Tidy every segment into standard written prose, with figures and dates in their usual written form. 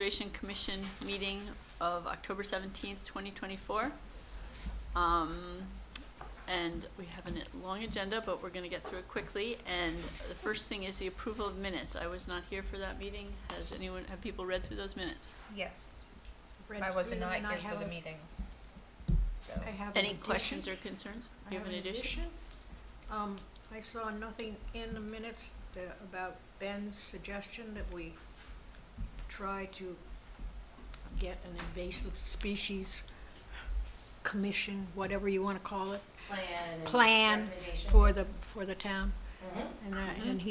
Conservation Commission meeting of October 17th, 2024. And we have a long agenda, but we're going to get through it quickly. And the first thing is the approval of minutes. I was not here for that meeting. Have people read through those minutes? Yes, Read I was through them, not and here I for have the a- meeting, so. I have an Any addition. questions or concerns? I You have an addition? I saw nothing in the minutes about Ben's suggestion that we try to get an invasive species commission, whatever you wanna call it, plan for the town. And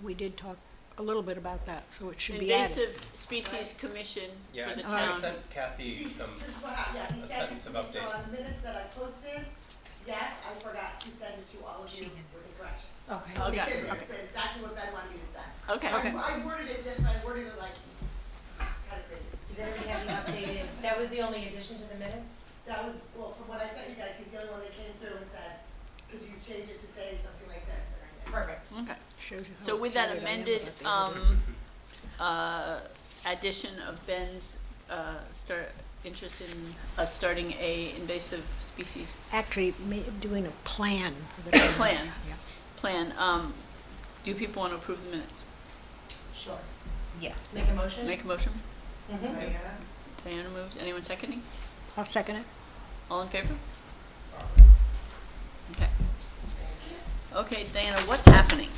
we did talk a little bit about that, so it should be added. Invasive Species Commission Yeah, for the I town. sent Kathy some, This is what happened, yeah, he a sent it sentence to of me, update. so on the minutes that I posted, yes, I forgot to send it to all of you with a correction. Okay. So Okay. it's in there, it says exactly what Ben wanted me to say. Okay. I worded it different, I worded it like, kinda crazy. Does everybody have the updated, that was the only addition to the minutes? That was, well, from what I sent you guys, he's the only one that came through and said, could you change it to say something like this, and I did. Perfect. Okay. Shows you how So with that excited I am amended, about the addition of Ben's, interest in us starting a invasive species Actually, doing a plan for the town. Plan. Yeah. plan, do people want to approve the minutes? Sure. Yes. Make a motion? Make a motion? Mm-hmm. Diana moves, anyone seconding? I'll second it. All in favor? Okay. Okay, Diana, what's happening?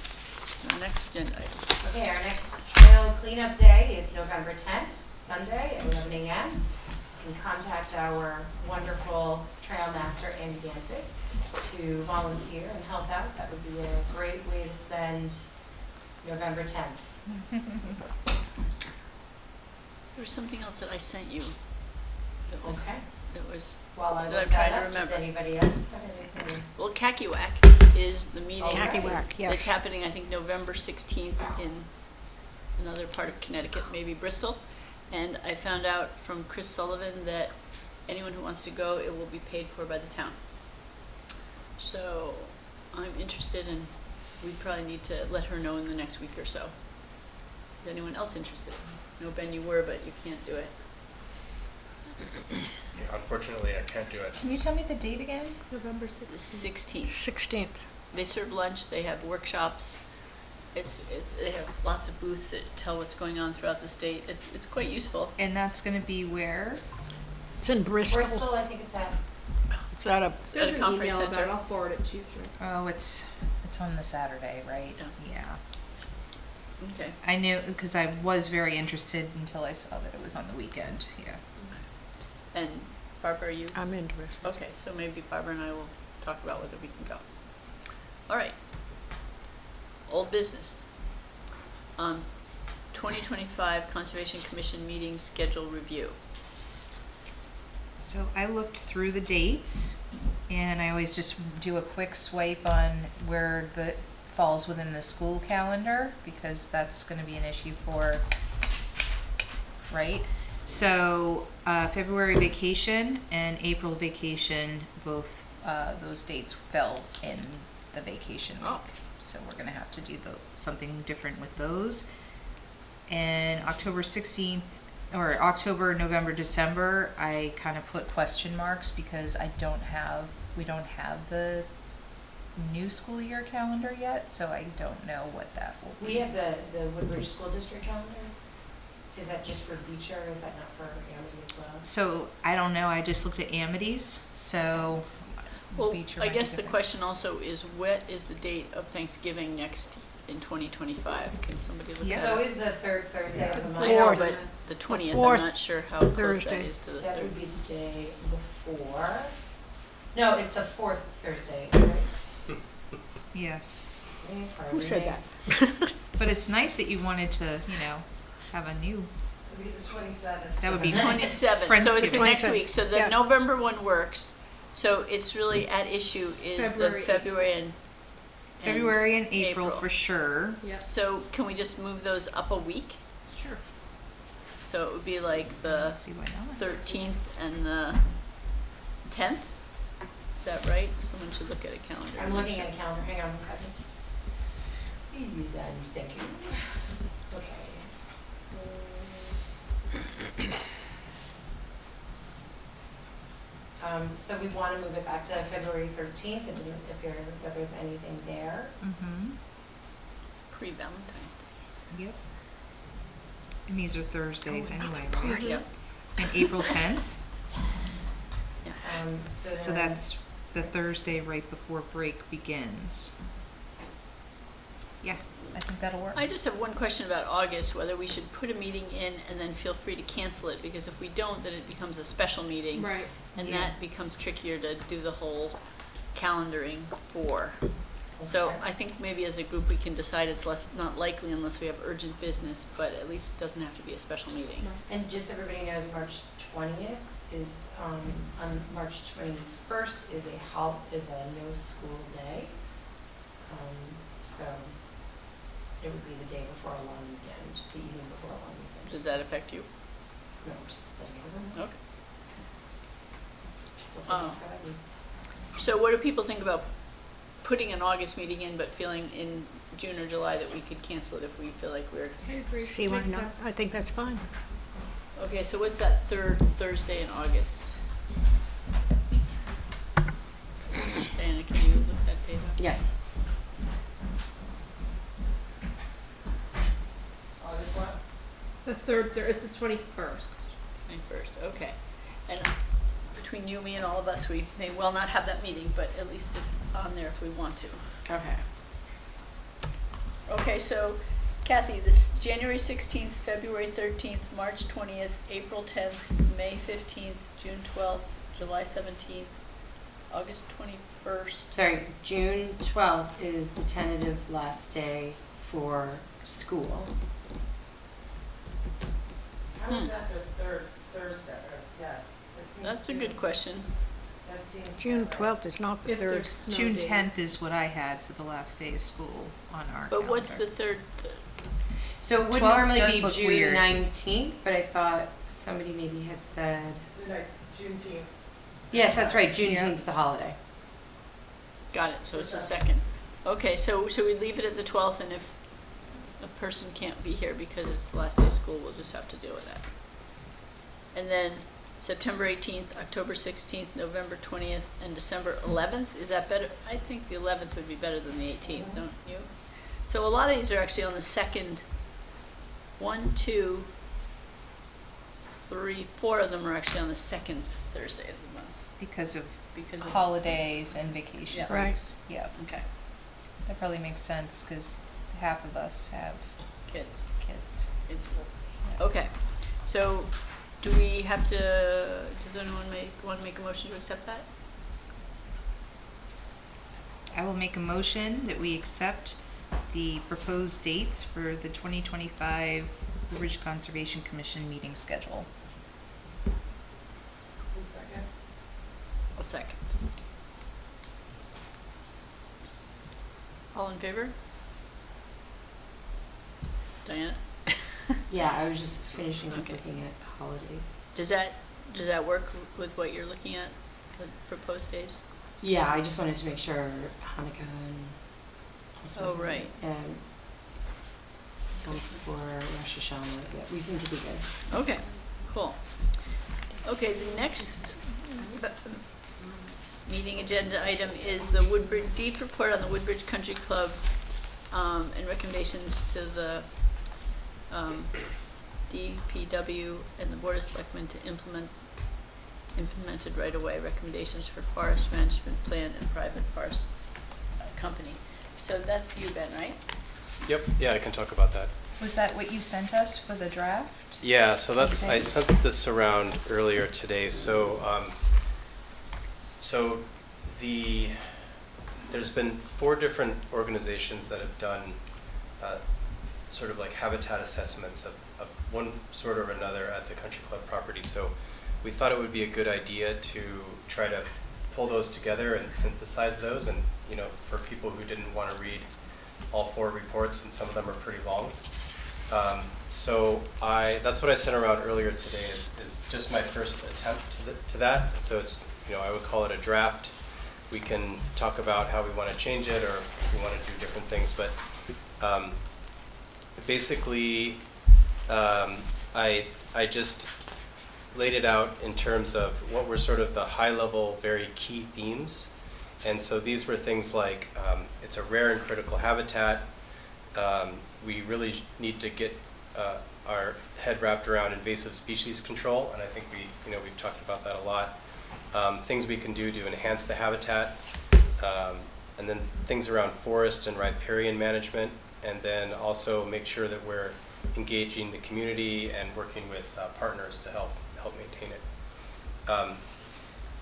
Our next agenda item. Okay, our next trail cleanup day is November 10th, Sunday at 11 a.m. You can contact our wonderful trail master, Andy Danzig, to volunteer and help out. That would be a great way to spend November 10th. There was something else that I sent you. Okay. That was, While I That look I'm trying that to up, does remember. anybody else have anything? well, Kakiwak is the meeting. Oh, right. Kakiwak, It's yes. happening, I think, November 16th in another part of Connecticut, maybe Bristol. And I found out from Chris Sullivan that anyone who wants to go, it will be paid for by the town. So I'm interested, and we probably need to let her know in the next week or so. Is anyone else interested? No, Ben, you were, but you can't do it. yeah, unfortunately, I can't do it. Can you tell me the date again? November The 16th. 16th. They serve lunch, they have workshops. They have lots of booths that tell what's going on throughout the state. It's quite useful. And that's gonna be where? It's in Bristol. Bristol, I think it's at. It's at a, It's at a conference center. I'll forward it to you, sure. Oh, it's on the Saturday, right? Yeah. Yeah. Okay. I knew, because I was very interested until I saw that it was on the weekend, yeah. And Barbara, you? I'm in Bristol. Okay, so maybe Barbara and I will talk about whether we can go. All right. Old business. 2025 Conservation Commission meeting schedule review. So I looked through the dates, and I always just do a quick swipe on where the falls within the school calendar, because that's gonna be an issue for, right? So, February vacation and April vacation, both, those dates fell in the vacation week. Oh. So we're gonna have to do something different with those. And October 16th, or October, November, December, I kind of put question marks because we don't have the new school year calendar yet, so I don't know what that will be. We have the Woodbridge School District calendar. Is that just for Beecher, or is that not for Amity as well? So I don't know, I just looked at Amity's, so Well, Beecher I might be guess the different. question also is, what is the date of Thanksgiving next in 2025? Can somebody look Yeah. at It's that? always the third Thursday of It's the I know, month. Fourth. but the 20th, I'm fourth not sure how close that Thursday. is to the That 3rd. would be the day before. No, it's the fourth Thursday, right? Yes, Who said that? but it's nice that you wanted to, have a new, It'll be the 27th. that would be 27th, so it's the Friendsgiving. next week, so the Yeah. November one works. So it's really at issue is the February. February and February and April April. for sure. Yeah. So can we just move those up a week? Sure. So it would be like the Let's see why not. 13th and the 10th? Is that right? Someone should look at a calendar. I'm and make looking sure. at a calendar, hang on one second. Please, and thank you. Okay, So we wanna move it back to February 13th. It doesn't appear that there's anything there. Mm-hmm. Pre-Valentine's Day. Yep. And these are Thursdays anyway, Mhm. right? Yep. And April 10th, so Then- that's the Thursday right before break begins. Yeah, I think that'll work. I just have one question about August, whether we should put a meeting in and then feel free to cancel it, because if we don't, then it becomes a special meeting. Right. And Yeah. that becomes trickier to do the whole calendaring for. So Okay. I think maybe as a group, we can decide it's not likely unless we have urgent business, but at least it doesn't have to be a special meeting. And just so everybody knows, March 20th is, on March 21st is a no-school day. So it would be the day before a long weekend, the evening before a long weekend. Does that affect you? No, just letting everyone know. Okay. We'll take off for that week. So what do people think about putting an August meeting in, but feeling in June or July that we could cancel it if we feel like we're, I agree. See why Makes not? sense. I think that's fine. okay, so what's that third Thursday in August? Diana, can you look that date up? Yes. It's August what? The third, it's the 21st. 21st, okay. And between you, me, and all of us, we may well not have that meeting, but at least it's on there if we want to. Okay. Okay, so Kathy, this January 16th, February 13th, March 20th, April 10th, May 15th, June 12th, July 17th, August 21st. Sorry, June 12th is the tentative last day for school. How is that the third Thursday, or, yeah, that seems That's a to- good question. That seems. June right. 12th is not the If third. there's snow June days. 10th is what I had for the last day of school on our calendar. But what's the third, So it would 12th normally does be look June weird. 19th, but I thought somebody maybe had said, Like Juneteenth. yes, that's right, Yeah. Juneteenth is a holiday. got it, so it's the Okay. second. Okay, so should we leave it at the 12th, and if a person can't be here because it's the last day of school, we'll just have to deal with that. And then September 18th, October 16th, November 20th, and December 11th, is that better? I think the 11th would be better than the 18th, don't you? So a lot of these are actually on the second, 1, 2, 3, 4 of them are actually on the second Thursday of the month, Because of because of, holidays and vacation Yeah. Right. breaks. Yep, okay, that probably makes sense, cause half of us have kids. kids. In schools. Yeah. Okay, so do we have to, does anyone want to make a motion to accept that? I will make a motion that we accept the proposed dates for the 2025 Blue Ridge Conservation Commission meeting schedule. Who's second? I'll second. All in favor? Diana, Yeah, I was just finishing up Okay. looking at holidays. does that work with what you're looking at, the proposed days? Yeah, I just wanted to make sure Hanukkah and. Oh, right. And Yom Kippur, Rosh Hashanah, yeah, we seem to be good. Okay, cool. Okay, the next meeting agenda item is the Woodbridge, deep report on the Woodbridge Country Club, and recommendations to the, DPW and the Board of Selectmen to implemented right away recommendations for forest management plan and private forest company. So that's you, Ben, right? Yep, yeah, I can talk about that. Was that what you sent us for the draft? Yeah, so that's, Okay. I sent this around earlier today, so, there's been 4 different organizations that have done, sort of like habitat assessments of one sort or another at the country club property, so we thought it would be a good idea to try to pull those together and synthesize those, and, you know, for people who didn't want to read all 4 reports, and some of them are pretty long. So that's what I sent around earlier today is just my first attempt to that. And so it's, you know, I would call it a draft. We can talk about how we want to change it or if we want to do different things. But basically, I just laid it out in terms of what were sort of the high-level, very key themes. And so these were things like, it's a rare and critical habitat. We really need to get our head wrapped around invasive species control, and I think we've talked about that a lot. Things we can do to enhance the habitat, and then things around forest and riparian management, and then also make sure that we're engaging the community and working with partners to help maintain it.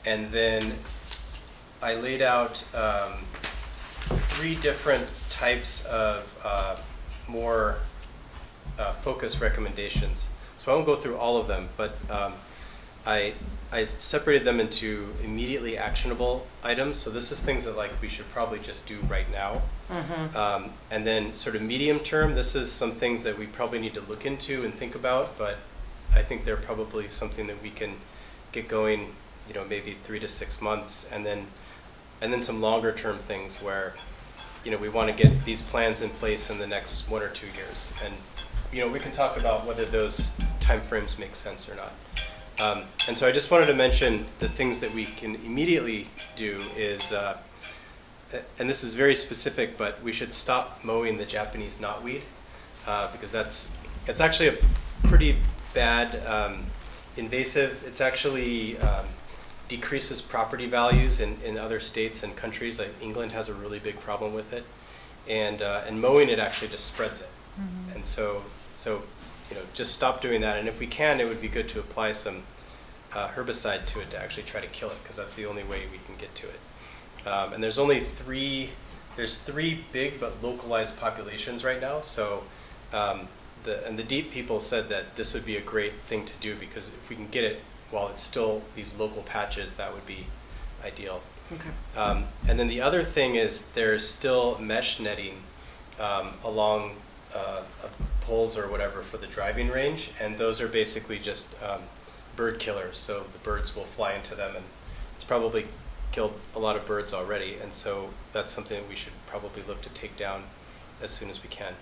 And then I laid out 3 different types of more focused recommendations. So I won't go through all of them, but I separated them into immediately actionable items. So this is things that like we should probably just do right now. And then sort of medium term, this is some things that we probably need to look into and think about, but I think they're probably something that we can get going, maybe 3 to 6 months, and then some longer term things where, we want to get these plans in place in the next 1 or 2 years. And, we can talk about whether those timeframes make sense or not. And so I just wanted to mention the things that we can immediately do is, and this is very specific, but we should stop mowing the Japanese knotweed, because it's actually a pretty bad invasive. It's actually decreases property values in other states and countries. Like England has a really big problem with it, and mowing it actually just spreads it. And so just stop doing that. And if we can, it would be good to apply some herbicide to it to actually try to kill it, because that's the only way we can get to it. And there's only 3 big but localized populations right now. So the DEEP people said that this would be a great thing to do, because if we can get it while it's still these local patches, that would be ideal. Okay. And then the other thing is there's still mesh netting along poles or whatever for the driving range, and those are basically just bird killers. So the birds will fly into them, and it's probably killed a lot of birds already, and so that's something that we should probably look to take down as soon as we can.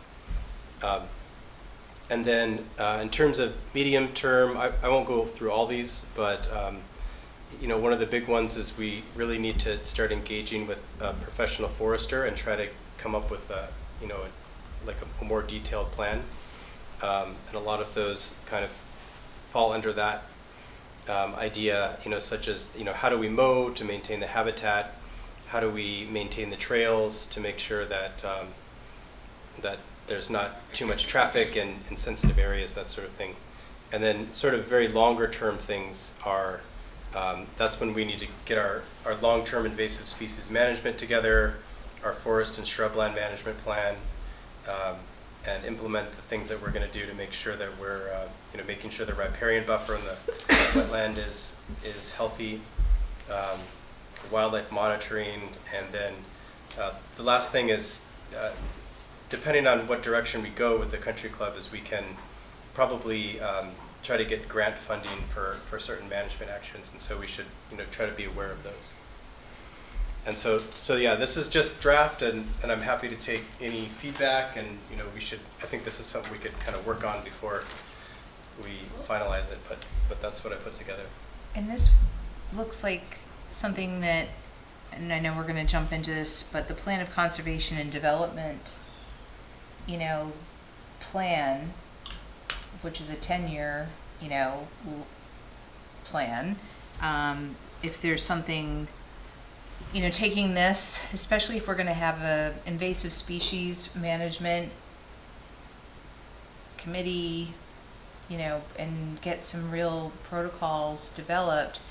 And then in terms of medium term, I won't go through all these, but one of the big ones is we really need to start engaging with a professional forester and try to come up with a more detailed plan. And a lot of those kind of fall under that idea, such as, how do we mow to maintain the habitat? How do we maintain the trails to make sure that that there's not too much traffic in sensitive areas, that sort of thing. And then sort of very longer term things are, that's when we need to get our long-term invasive species management together, our forest and shrubland management plan, and implement the things that we're going to do to make sure that we're making sure the riparian buffer in the wetland is healthy, wildlife monitoring, and then the last thing is, depending on what direction we go with the country club, is we can probably try to get grant funding for certain management actions, and so we should try to be aware of those. And so yeah, this is just draft, and I'm happy to take any feedback, and I think this is something we could kind of work on before we finalize it, but that's what I put together. And this looks like something that, and I know we're going to jump into this, but the Plan of Conservation and Development, plan, which is a 10-year, plan. If there's something, taking this, especially if we're going to have a invasive species management committee, and get some real protocols developed,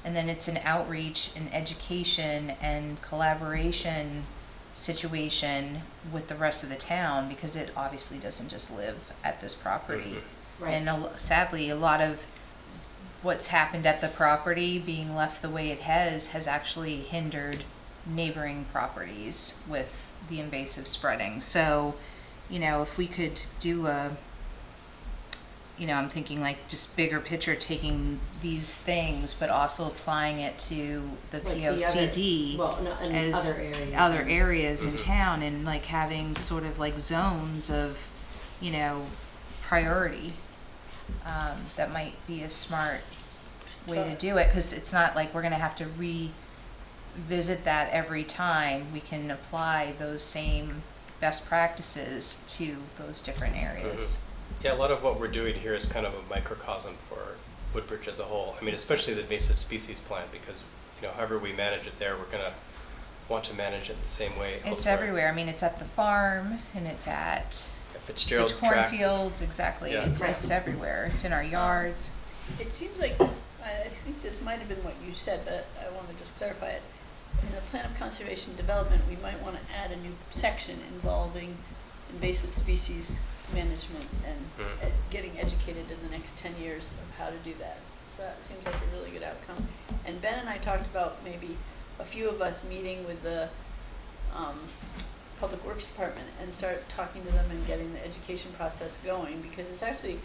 and then it's an outreach and education and collaboration situation with the rest of the town, because it obviously doesn't just live at this property. Right. And sadly, a lot of what's happened at the property being left the way it has actually hindered neighboring properties with the invasive spreading. So, if we could do I'm thinking like just bigger picture, taking these things, but also applying it to the Like the POCD in as other areas. other areas in town, and like having sort of like zones of, priority. that might be a smart way to do it, cause it's not like we're gonna have to revisit that every time. We can apply those same best practices to those different areas. Yeah, a lot of what we're doing here is kind of a microcosm for Woodbridge as a whole. I mean, especially the invasive species plan, because, you know, however we manage it there, we're gonna want to manage it the same way elsewhere. It's everywhere. I mean, it's at the farm and it's at Yeah, Fitzgerald the track. cornfields, exactly. Yeah. It's everywhere. It's in our yards. It seems like this, I think this might have been what you said, but I want to just clarify it. In the plan of conservation development, we might want to add a new section involving invasive species management and getting educated in the next 10 years of how to do that. So that seems like a really good outcome. And Ben and I talked about maybe a few of us meeting with the Public Works Department and start talking to them and getting the education process going, because it's actually,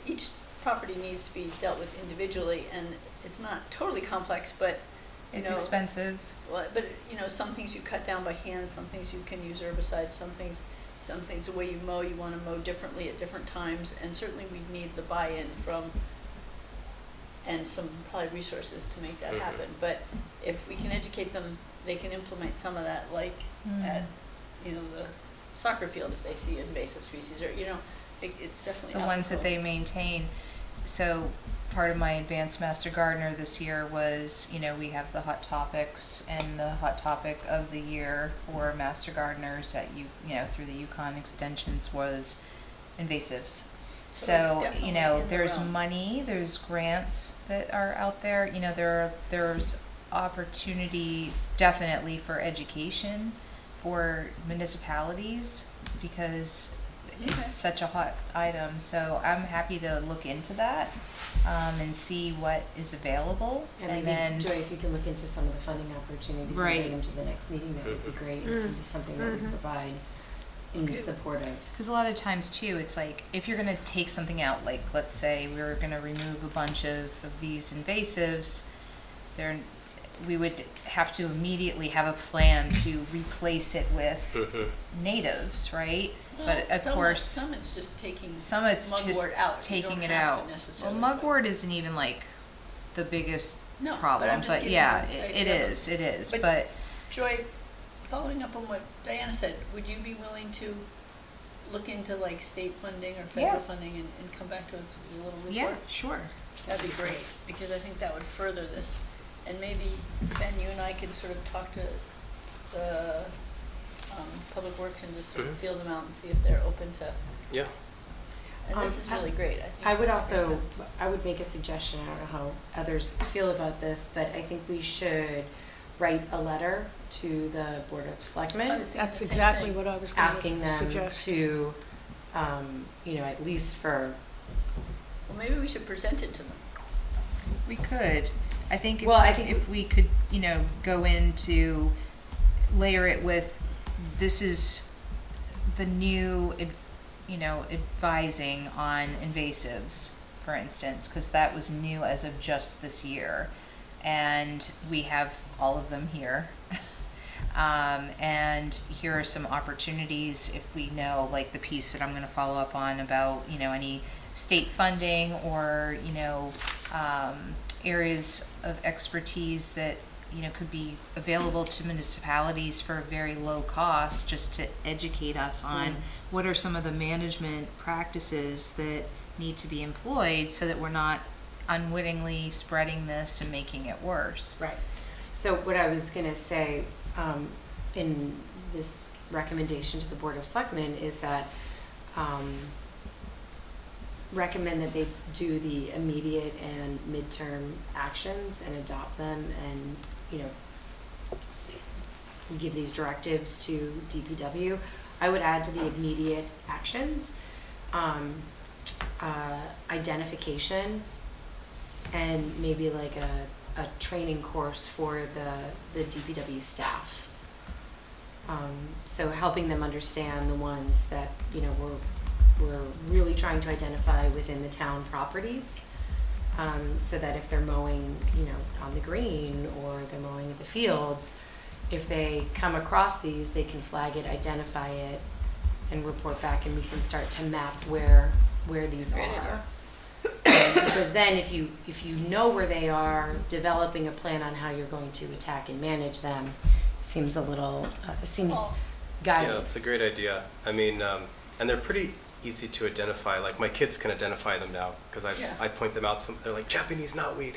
each property needs to be dealt with individually, and it's not totally complex, but you It's know, expensive. well, but you know, some things you cut down by hand, some things you can use herbicides, some things the way you mow, you want to mow differently at different times, and certainly we need the buy-in from, and some probably resources to make that happen. But if we can educate them, they can implement some of that, like at, you know, the soccer field if they see invasive species, or, you know, it's definitely The ones that applicable. they maintain. So part of my advanced master gardener this year was, you know, we have the hot topics, and the hot topic of the year for master gardeners at you know, through the Yukon extensions was invasives. So it's So, definitely you know, in the there's realm. money, there's grants that are out there, you know, there's opportunity definitely for education for municipalities, because Okay. it's such a hot item. So I'm happy to look into that, and see what is available, And and maybe, then. Joy, if you can look into some of the funding opportunities and Right. bring them to the next meeting, that would be great. It would be something that we provide in support of. Because a lot of times too, it's like, if you're gonna take something out, like, let's say we were gonna remove a bunch of these invasives, we would have to immediately have a plan to replace it with natives, right? But of course, Some it's just taking some it's mugwort just out. You taking don't it have to out. Well, necessarily, mugwort isn't even like the biggest No, but I'm problem, just but giving yeah, you an it idea of- is, But- but Joy, following up on what Diana said, would you be willing to look into like state funding or federal Yeah. funding and come back to us with a little report? yeah, sure. That'd be great, because I think that would further this. And maybe, Ben, you and I could sort of talk to the Public Works and just sort of feel them out and see if they're open to, Yeah. and this is really great, I think. I would also, I would make a suggestion, I don't know how others feel about this, but I think we should write a letter to the Board of I Selectmen, was thinking That's the same exactly thing. what I was asking gonna them suggest. to, you know, at least for, Well, maybe we should present it to them. We could. I think Well, I think- if we could, you know, go into, layer it with, this is the new, you know, advising on invasives, for instance, because that was new as of just this year. And we have all of them here. And here are some opportunities if we know, like the piece that I'm gonna follow up on about, you know, any state funding or, you know, areas of expertise that, you know, could be available to municipalities for a very low cost, just to educate us on what are some of the management practices that need to be employed so that we're not unwittingly spreading this and making it worse. right. So what I was gonna say, in this recommendation to the Board of Selectmen is that, recommend that they do the immediate and midterm actions and adopt them and, you know, give these directives to DPW. I would add to the immediate actions, identification and maybe like a training course for the DPW staff. So helping them understand the ones that, you know, we're really trying to identify within the town properties, so that if they're mowing, you know, on the green or they're mowing at the fields, if they come across these, they can flag it, identify it, and report back, and we can start to map where where these Great are. idea. Because then if you know where they are, developing a plan on how you're going to attack and manage them seems a little, seems Oh. guided. Yeah, it's a great idea. I mean, and they're pretty easy to identify. Like my kids can identify them now because Yeah. I point them out. They're like Japanese knotweed,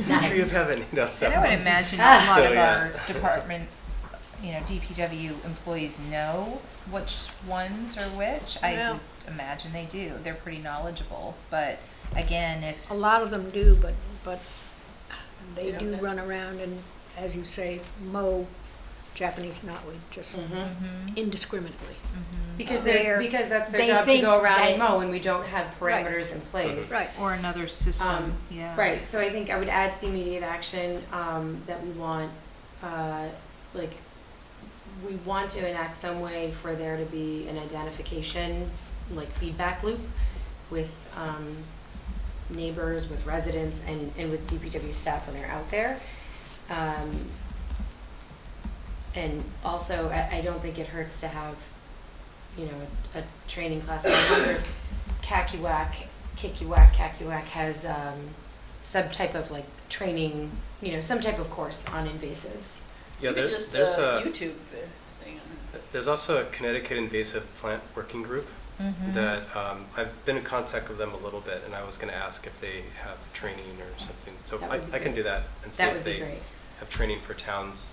Nice. tree of heaven. You know, so And I would imagine a lot So, of yeah. our department, DPW employees know which ones are which. I Well- would imagine they do. They're pretty knowledgeable. But again, if A lot of them do, but they You don't do miss- run around and, as you say, mow Japanese knotweed, just indiscriminately. Because They're- that's their they job to think go around they- and mow, and we don't have Right. parameters in place. Right. or another system, Um, yeah. Right, so I think I would add to the immediate action, that we want, we want to enact some way for there to be an identification, feedback loop with, neighbors, with residents, and with DPW staff when they're out there. And also, I don't think it hurts to have, a training class. I wonder if Kakiwak has some type of training, some type of course on invasives. yeah. Maybe There, just there's a a YouTube thing on it. there's also a Connecticut invasive plant working group that I've been in contact with them a little bit, and I was going to ask if they have training or something. So That I would be can great. do that and see That if would be they great. have training for towns.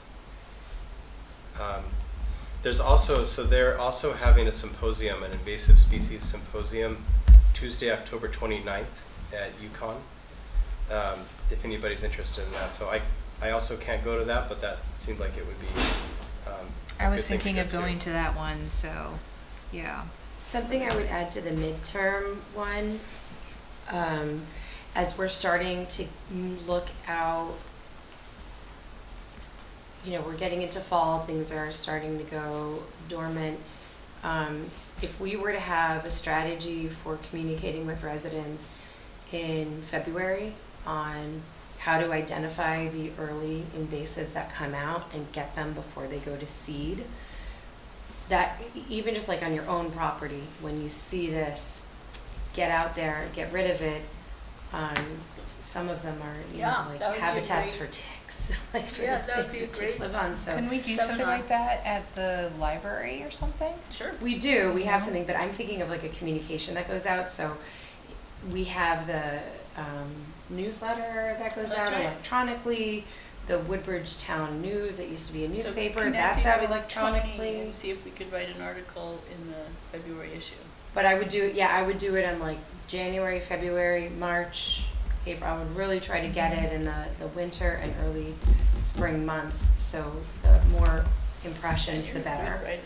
There's also, so they're also having a symposium, an invasive species symposium, Tuesday, October 29th at UConn, if anybody's interested in that. So I also can't go to that, but that seemed like it would be a I was good thing to thinking go of to. going to that one, so, yeah. Something I would add to the midterm one, as we're starting to look out, we're getting into fall, things are starting to go dormant. If we were to have a strategy for communicating with residents in February on how to identify the early invasives that come out and get them before they go to seed, that even just on your own property, when you see this, get out there, get rid of it. Some of them are, Yeah, that would be a habitats great- for ticks, for Yeah, the that would things be a that ticks great live on. So Can we do something seminar. like that at the library or something? Sure. we do. We have something, but I'm thinking of a communication that goes out. So we have the newsletter that goes That's out right. electronically. The Woodbridge Town News that used to be a So newspaper, connecting that's out with Tony electronically. and see if we could write an article in the February issue. But I would do it. Yeah, I would do it in January, February, March, April. I would really try to get it in the winter and early spring months. So the more impressions, the And you're better. right.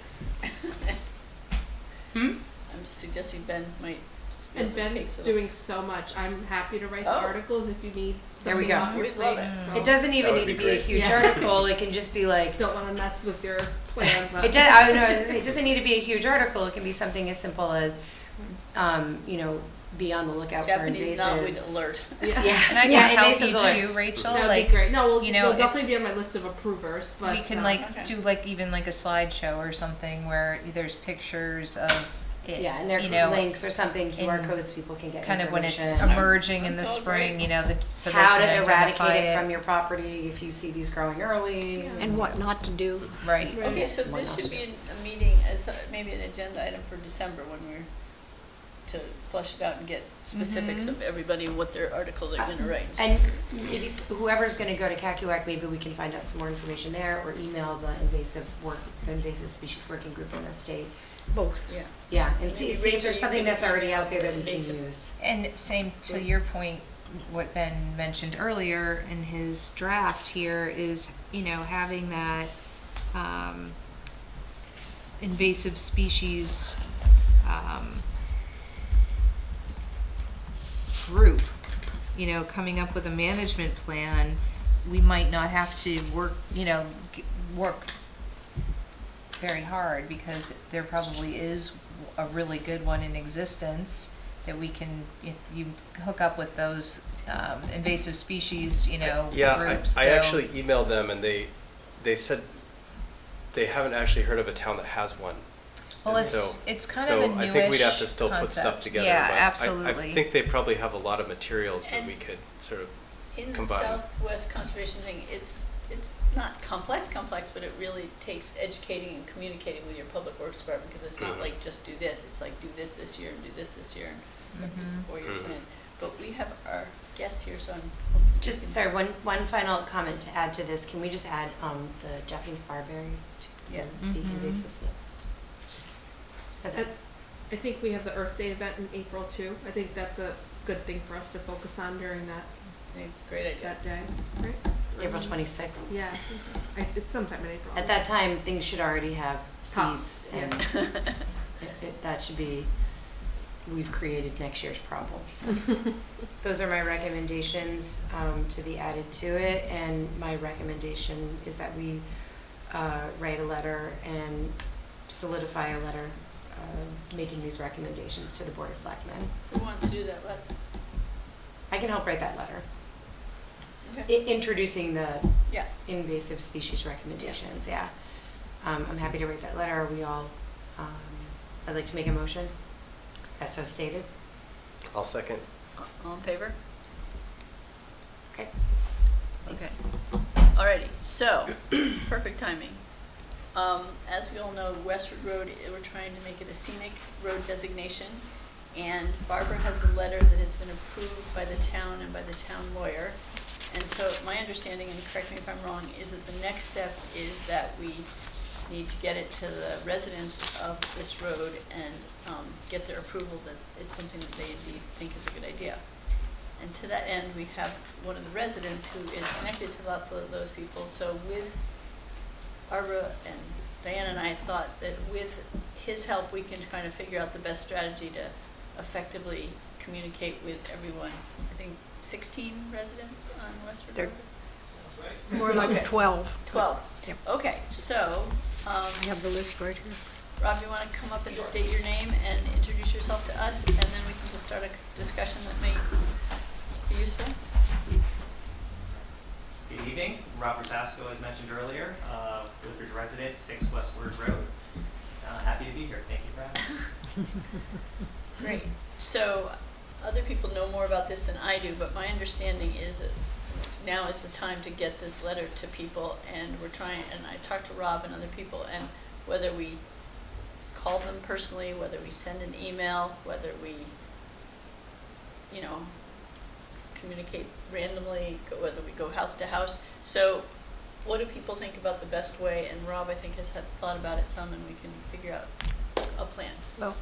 Hmm? I'm just suggesting Ben might just be And able to take Ben's the. doing so much. I'm happy to write the Oh. articles if you need. There we something go. on your We'd love plate, it. so It doesn't even That need would to be be a great. huge Yeah. article. It can just be Don't want to mess with your plan, but it does. I don't know. It doesn't need to be a huge article. It can be something as simple as, be on the lookout Japanese for knotweed invasives. alert. Yeah, And I yeah, can help you invasives alert. too, Rachel, that would like, be great. No, we'll, you know, you'll if- definitely be on my list of approvers. But we can Okay. do even a slideshow or something where there's pictures of it, Yeah, and there you are know, links or something, QR in codes people can get kind of when it's information. emerging in the That's all spring, great. so they How can to eradicate identify it from your property if you see these growing early. And what not to do. Right. Right. Okay, so Someone this else should do. be a meeting, as maybe an agenda item for December when we're to flush it out and get specifics of everybody, what their article they're gonna write. And maybe whoever's gonna go to Kakiwak, maybe we can find out some more information there or email the invasive species working group in the state. Both. Yeah. Yeah, and Maybe see if Rachel, there's you something can that's already email out there that we invasive. can use. And same to your point, what Ben mentioned earlier in his draft here is, having that invasive species group, coming up with a management plan. We might not have to work very hard because there probably is a really good one in existence that we can, if you hook up with those invasive species, Yeah, groups. I they'll- actually emailed them and they said they haven't actually heard of a town that has one. Well, And it's kind of a So I think we'd have newish to still put stuff concept. together, Yeah, but absolutely. I think they probably have a lot of materials that And- we could sort of In the combine. Southwest Conservation thing, it's not complex, but it really takes educating and communicating with your public works department, because it's not Mhm. like just do this, it's like do this year and do this year, and it's a 4-year Mhm. plan. But we have our guests here, so I'm. Just, sorry, one final comment to add to this, can we just add, the Japanese barberry to Yes. the invasive snails? That's it. I think we have the Earth Day event in April too. I think that's a good thing for us to focus on during that, I think it's a great idea. that day, right? April 26th. Yeah, it's sometime in April. At that time, things should already have seeds, Yeah. and that should be, we've created next year's problems. Those are my recommendations, to be added to it, and my recommendation is that we, write a letter and solidify a letter, making these recommendations to the Board of Selectmen. Who wants to do that? I can help write that letter, Okay. introducing the Yeah. invasive species recommendations, yeah. I'm happy to write that letter, are we all, I'd like to make a motion, as so stated. I'll second. All in favor? Okay. Okay. Thanks. Alrighty, so, perfect timing. As we all know, Westwood Road, we're trying to make it a scenic road designation, and Barbara has a letter that has been approved by the town and by the town lawyer. And so my understanding, and correct me if I'm wrong, is that the next step is that we need to get it to the residents of this road and get their approval that it's something that they indeed think is a good idea. And to that end, we have one of the residents who is connected to lots of those people. So with Barbara and Diana and I thought that with his help, we can kind of figure out the best strategy to effectively communicate with everyone. I think 16 residents on Westwood There- Road? More like 12. 12. Yep. Okay, so, I have the list right here. Rob, you want to come up and state your name and introduce yourself to us, and then we can just start a discussion that may be useful? Good evening, Robert Sasko, as mentioned earlier, Woodbridge resident, 6 Westward Road. Happy to be here, thank you for having me. Great. So, other people know more about this than I do, but my understanding is that now is the time to get this letter to people, and we're trying, and I talked to Rob and other people, and whether we call them personally, whether we send an email, whether we, communicate randomly, whether we go house to house. So what do people think about the best way? And Rob, I think, has had thought about it some, and we can figure out a plan. Well,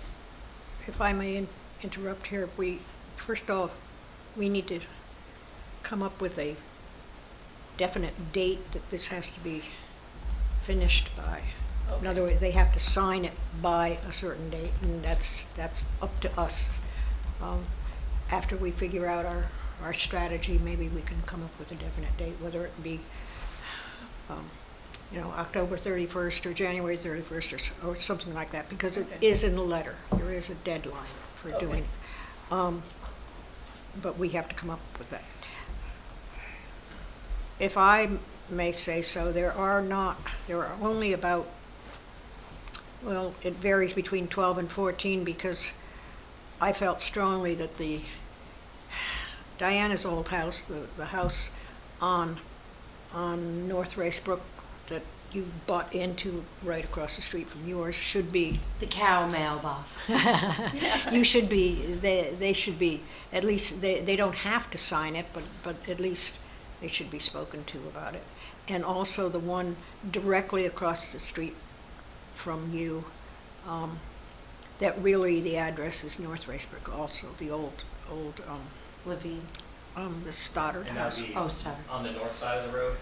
if I may interrupt here, first off, we need to come up with a definite date that this has to be finished by. In other words, they have to sign it by a certain date, and that's up to us. After we figure out our strategy, maybe we can come up with a definite date, whether it be, October 31st or January 31st or something like that, because it Okay. is in the letter. There is a deadline for Okay. doing it. But we have to come up with that. If I may say so, there are only about, well, it varies between 12 and 14, because I felt strongly that Diana's old house, the house on North Racebrook that you bought into right across the street from yours, should be, The cow mailbox. you should be, they should be, at least, they don't have to sign it, but at least they should be spoken to about it. And also the one directly across the street from you, that really, the address is North Racebrook also, the old, Levine. the Stoddard And house. that'd be Oh, sorry. on the north side of the road?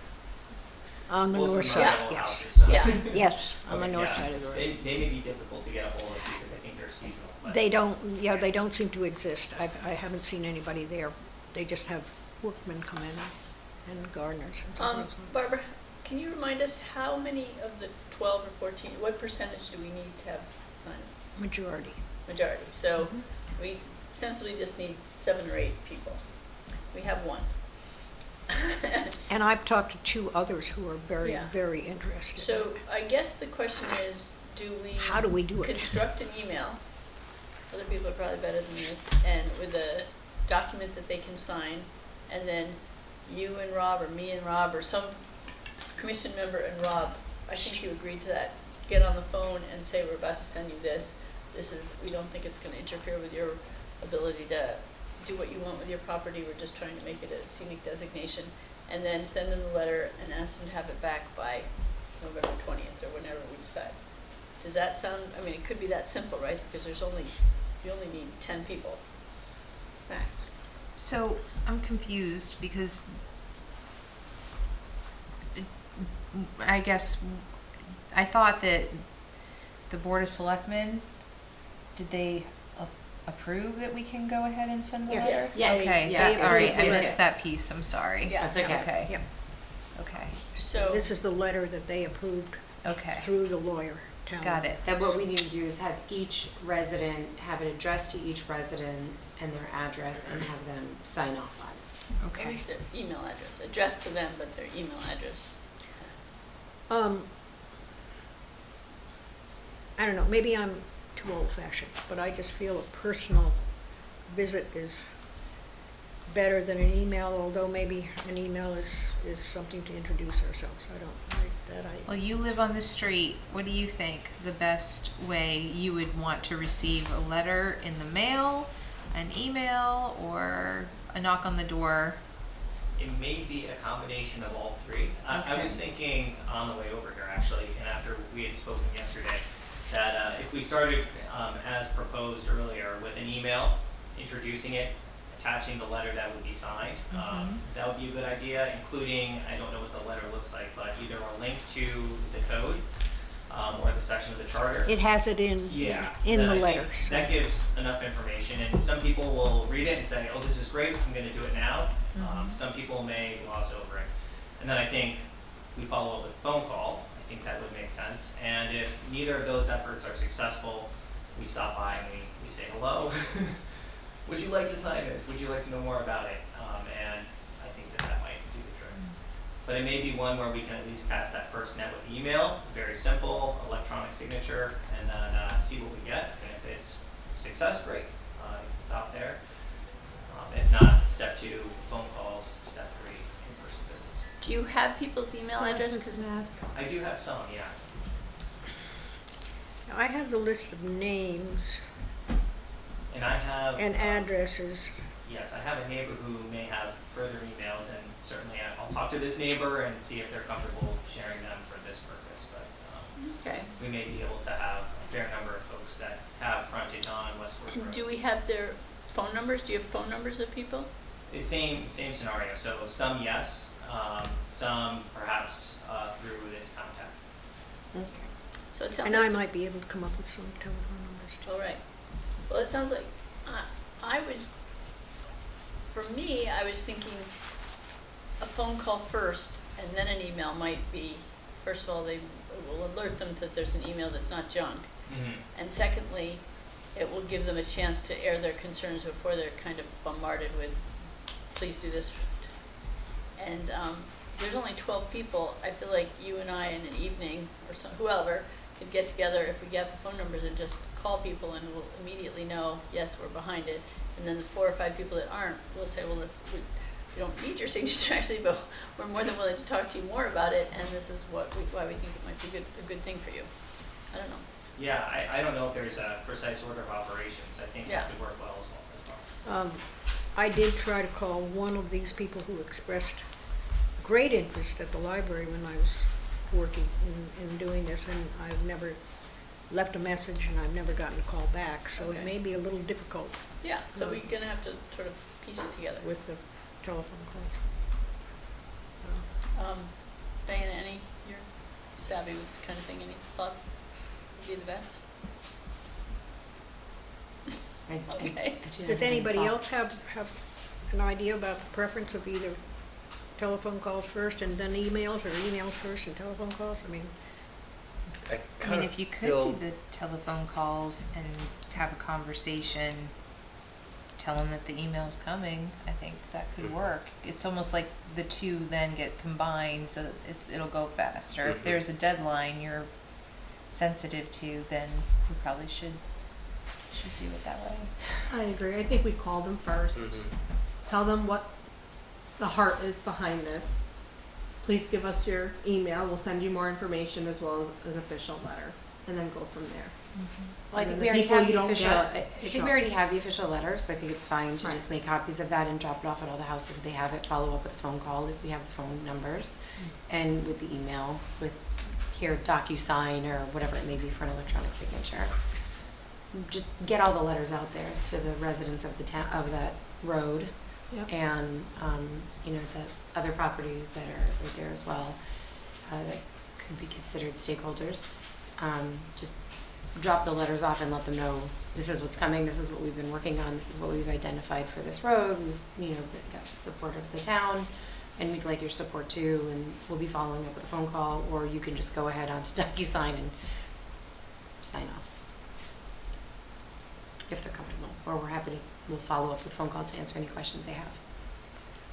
On the Both of north them are side, rental yes. houses, so Yeah. that's- Yes, on the Okay, north yeah. side of the road. They may be difficult to get a hold of because I think they're seasonal, but. They don't seem to exist. I haven't seen anybody there. They just have workmen come in and gardeners and so on and so on. Barbara, can you remind us how many of the 12 or 14, what percentage do we need to have sign-ups? Majority. Majority. So Mhm. we essentially just need 7 or 8 people. We have 1. And I've talked to 2 others who are very, Yeah. very interested. So I guess the question is, do we? How do we do it? Construct an email, other people are probably better than this, and with a document that they can sign, and then you and Rob, or me and Rob, or some commission member and Rob, I think you agreed to that, get on the phone and say, we're about to send you this. This is, we don't think it's gonna interfere with your ability to do what you want with your property, we're just trying to make it a scenic designation. And then send them the letter and ask them to have it back by November 20th, or whenever we decide. Does that sound, I mean, it could be that simple, right? Because you only need 10 people, max. So I'm confused because I guess I thought that the Board of Selectmen, did they approve that we can go ahead and send the Yes. letter? Yes, Okay, yes, all right, yes, I yes. missed that piece, I'm sorry. Yeah. That's okay. Okay. Yep. Okay, So, This is the letter that they approved okay, through the lawyer, town. got it. That what we need to do is have each resident, have it addressed to each resident and their address and have them sign off on it. at Okay, least their email address, addressed to them, but their email address. I don't know, maybe I'm too old-fashioned, but I just feel a personal visit is better than an email, although maybe an email is something to introduce ourselves. well, you live on the street, what do you think the best way you would want to receive a letter in the mail, an email, or a knock on the door? It may be a combination of all three. I Okay. was thinking on the way over here, actually, and after we had spoken yesterday, that if we started as proposed earlier with an email, introducing it, attaching the letter that would be signed, that would be a good idea, including, I don't know what the letter looks like, but either a link to the code or the section of the charter. It has it in Yeah. the then I letter. think So. that gives enough information, and some people will read it and say, oh, this is great, I'm gonna do it now. Some people may gloss over it. And then I think we follow up with a phone call, I think that would make sense. And if neither of those efforts are successful, we stop by and we say hello. Would you like to sign this? Would you like to know more about it? And I think that might do the trick. But it may be one where we can at least cast that first net with email, very simple, electronic signature, and then see what we get. And if it's success, great, you can stop there. If not, step 2, phone calls, step 3, in-person visits. Do you have people's email address? 'Cause I do have some, yeah. Now, I have the list of names And I have. and addresses. Yes, I have a neighbor who may have further emails, and certainly I'll talk to this neighbor and see if they're comfortable sharing them for this purpose. But Okay. we may be able to have a fair number of folks that have frontage on Westwood And Road. do we have their phone numbers? Do you have phone numbers of people? The same scenario. So some yes, some perhaps through this contact. So it sounds And like. I might be able to come up with some telephone numbers too. All right. Well, it sounds like, I was, for me, I was thinking a phone call first and then an email might be, first of all, they will alert them that there's an email that's not junk. Mm-hmm. And secondly, it will give them a chance to air their concerns before they're kind of bombarded with, please do this. And there's only 12 people. I feel like you and I in an evening, or whoever, could get together if we get the phone numbers and just call people, and we'll immediately know, yes, we're behind it. And then the 4 or 5 people that aren't, we'll say, well, we don't need your signature actually, but we're more than willing to talk to you more about it, and this is why we think it might be a good thing for you. I don't know. Yeah, I don't know if there's a precise order of operations. I think Yeah. that could work well as well. I did try to call one of these people who expressed great interest at the library when I was working in doing this, and I've never left a message and I've never gotten a call back, so Okay. it may be a little difficult Yeah, so we're gonna have to sort of piece it together. with the telephone calls. Diana, you're savvy with this kind of thing, any thoughts? Would be the best? Okay. Does anybody else have an idea about the preference of either telephone calls first and then emails, or emails first and telephone calls? I mean, I I kind mean, of if you could feel do the telephone calls and have a conversation, tell them that the email's coming, I think that could work. It's almost like the two then get combined so that it'll go faster. If Mhm. there's a deadline, you're sensitive to, then we probably should do it that way. I agree. I think we call them first. Tell them what the heart is behind this. Please give us your email. We'll send you more information as well as an official letter, and then go from there. Well, I And think then we already people have you the don't official, get, I think show. we already have the official letter, so I think it's fine to Right. just make copies of that and drop it off at all the houses if they have it, follow up with a phone call if we have the phone numbers, and with the email with here DocuSign or whatever it may be for an electronic signature. Just get all the letters out there to the residents of the town, of that road. Yep. And, you know, the other properties that are right there as well, that could be considered stakeholders. Just drop the letters off and let them know, this is what's coming, this is what we've been working on, this is what we've identified for this road, we've, you know, got the support of the town, and we'd like your support too, and we'll be following up with a phone call, or you can just go ahead onto DocuSign and sign off. If they're comfortable, or we'll follow up with phone calls to answer any questions they have.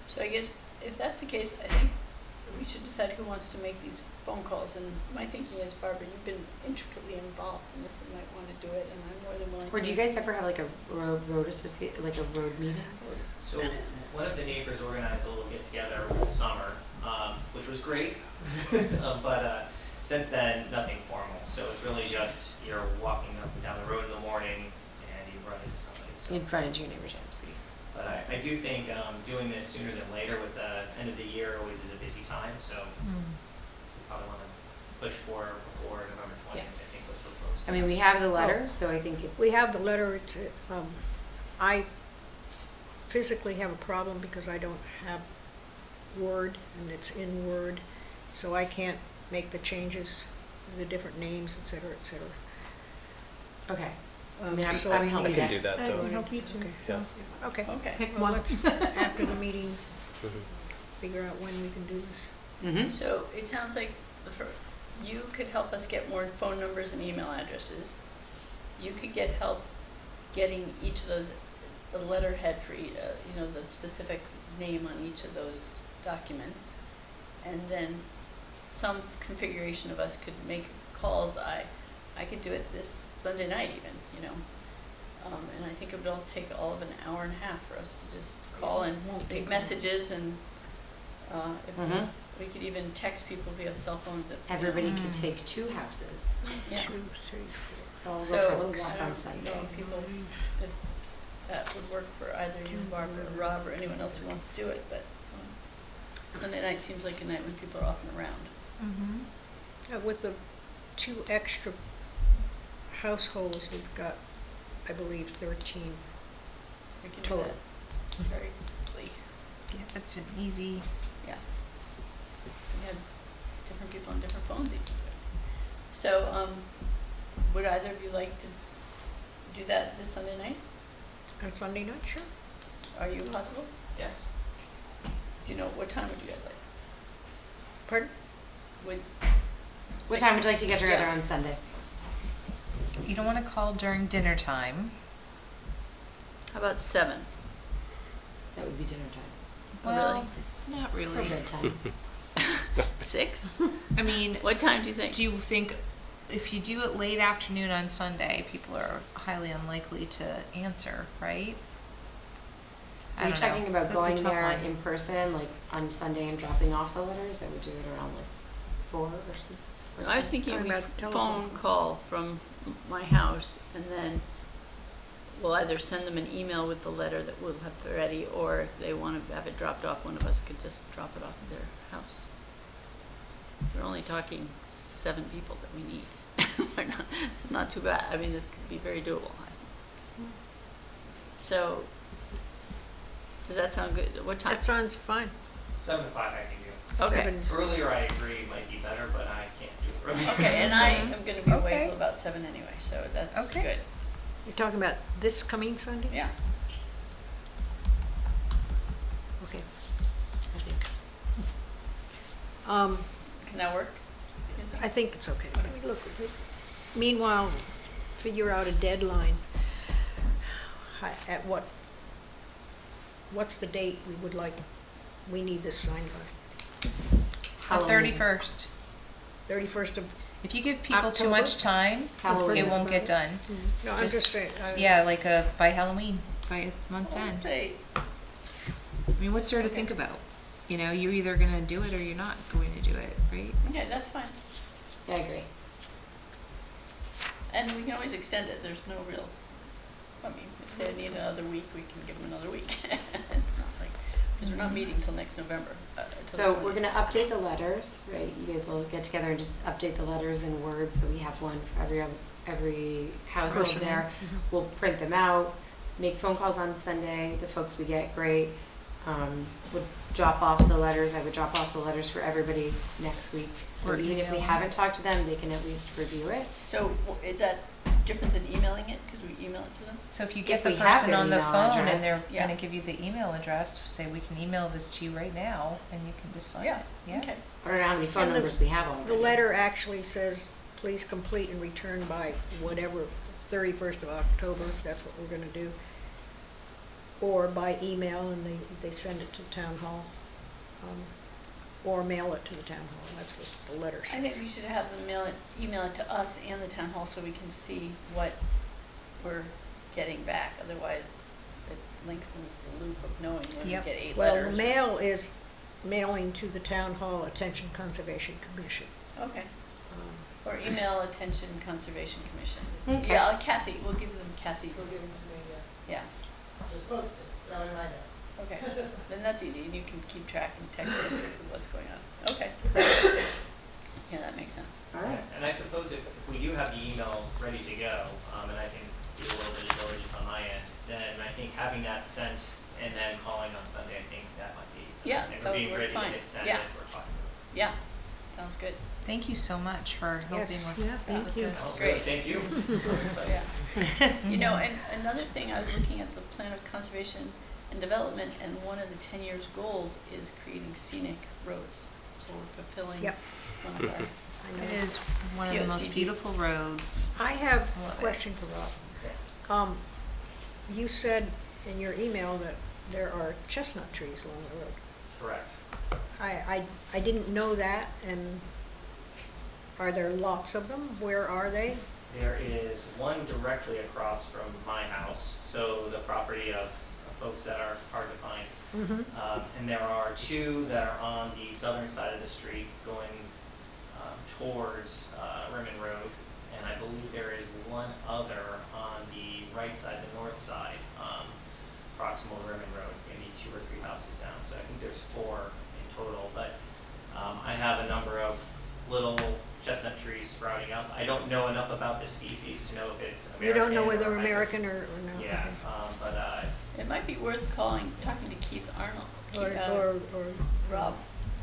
So I guess if that's the case, I think we should decide who wants to make these phone calls. And my thinking is, Barbara, you've been intricately involved in this and might want to do it, and I'm more than willing to. Or do you guys ever have like a road associate, like a road meeting? So one of the neighbors organized a little get together over the summer, which was great. But since then, nothing formal. So it's really just you're walking up and down the road in the morning and you run into somebody. So. You'd run into your neighbor's hands pretty. But I do think doing this sooner than later with the end of the year always is a busy time. So we probably want to push for before November 20th, I think was proposed. I mean, we have the letter, so I think it, We have the letter, it's, I physically have a problem because I don't have Word, and it's in Word, so I can't make the changes, the different names, et cetera, et cetera. okay. I Um, mean, so I'm we helping I need- can do that I though. can help you too. Okay. Yeah. Okay, Okay. Pick well, one. let's, after the meeting, Mhm. figure out when we can do this. Mm-hmm. So it sounds like you could help us get more phone numbers and email addresses. You could get help getting each of those, the letterhead for each, you know, the specific name on each of those documents. And then some configuration of us could make calls. I could do it this Sunday night even, you know. And I think it would all take all of an hour and a half for us to just call and Won't leave take messages and, if Mhm. we could even text people if we have cell phones. If, Everybody could take 2 houses. Yeah. 2, 3, I'll So, go for a little I walk don't on know Sunday. if people, if that would work for either you, Barbara, or Rob, or anyone else who wants to do it, but Sunday night seems like a night when people are often around. With the 2 extra households, we've got, I believe, 13. We can do Total. that very quickly. Yeah, that's an easy. Yeah. We have different people on different phones even. So, would either of you like to do that this Sunday night? On Sunday night, sure. Are you possible? Yes. Do you know, what time would you guys like? Pardon? Would What time would you like to get together Yeah. on Sunday? You don't want to call during dinner time. How about 7? That would be dinner time. Oh, Well, really? not Or really. bedtime. 6? I mean, What time do you think? do you think if you do it late afternoon on Sunday, people are highly unlikely to answer, right? I Are you don't know. talking about That's a going tough there one. in person, like on Sunday and dropping off the letters? I would do it around like 4 or something. I was thinking Talking we about telephone phone call from my house, and then we'll either send them an email with the letter that we'll have ready, or if they want to have it dropped off, one of us could just drop it off at their house. We're only talking 7 people that we need. It's not too bad. I mean, this could be very doable. I think. So, does that sound good? What time? That sounds fine. 7 o'clock I can do. Okay. 7's Earlier I agree might be better, but I can't do it earlier. Okay, and I am going to be away Okay. till about 7 anyway, so that's Okay. good. You're talking about this coming Sunday? Yeah. Okay. Can that work? I think it's okay. Let me look at this. Meanwhile, figure out a deadline. At what's the date we need this signed by? How The long? 31st. 31st of If you give people too much time, Halloween. it won't get done. No, I'm just saying, Yeah, like by Halloween, by month's Let's end. say, I mean, what's there to think about? You know, you're either gonna do it or you're not going to do it, right? okay, that's fine. I agree. And we can always extend it, there's no real, I mean, if they need another week, we can give them another week. It's not like, because we're not meeting till next November. Till So the we're 20th. gonna update the letters, right? You guys will get together and just update the letters in Word, so we have one for every household Person. there. We'll print them out, make phone calls on Sunday, the folks we get, great. Would drop off the letters, I would drop off the letters for everybody next week. So Or even if we email. haven't talked to them, they can at least review it. So is that different than emailing it, because we email it to them? So if you get If the we have person their on the email phone address. and they're Yeah. gonna give you the email address, say, we can email this to you right now, and you can just sign it, yeah? Okay, I don't know how many phone And the- numbers we have already. the letter actually says, please complete and return by whatever, 31st of October, if that's what we're gonna do. Or by email, and they send it to the town hall. Or mail it to the town hall, that's what the letter I think says. we should have them email it to us and the town hall so we can see what we're getting back, otherwise it lengthens the loop of knowing when we Yep. get 8 Well, letters. the mail is mailing to the town hall Attention Conservation Commission. Okay, Um, or email Attention Conservation Commission. Okay. Yeah, Kathy, we'll give them Kathy, They'll give them to me, yeah, They're supposed to, but I'll remind them. okay, then that's easy, and you can keep track and text us what's going on, okay. Yeah, that makes sense. Alright. And I suppose if we do have the email ready to go, and I can do a little bit of diligence on my end, then I think having that sent and then calling on Sunday, I think that might be the Yeah, best thing. that Or would being work ready to fine. hit send Yeah. as we're talking. Yeah, sounds good, Thank you so much for helping Yes. with Yeah, thank with you. this. Oh, Great. good, thank you. I'm excited. yeah. You know, and another thing, I was looking at the plan of conservation and development, and one of the 10 years goals is creating scenic roads. So we're fulfilling Yep. one of our, I It know. is one of the most POCD. beautiful roads. I have Love a it. question for Rob. Okay. You said in your email that there are chestnut trees along the road. Correct. I didn't know that, and are there lots of them? Where are they? There is one directly across from my house, so the property of folks that are hard to find. And there are two that are on the southern side of the street going towards Rimmon Road. And I believe there is one other on the right side, the north side, proximal to Rimmon Road, maybe 2 or 3 houses down. So I think there's 4 in total, but I have a number of little chestnut trees sprouting up. I don't know enough about the species to know if it's American. You don't know or whether hybrid. American or no? Yeah, Okay. but it might be worth talking to Keith Arnold, Or, Rob,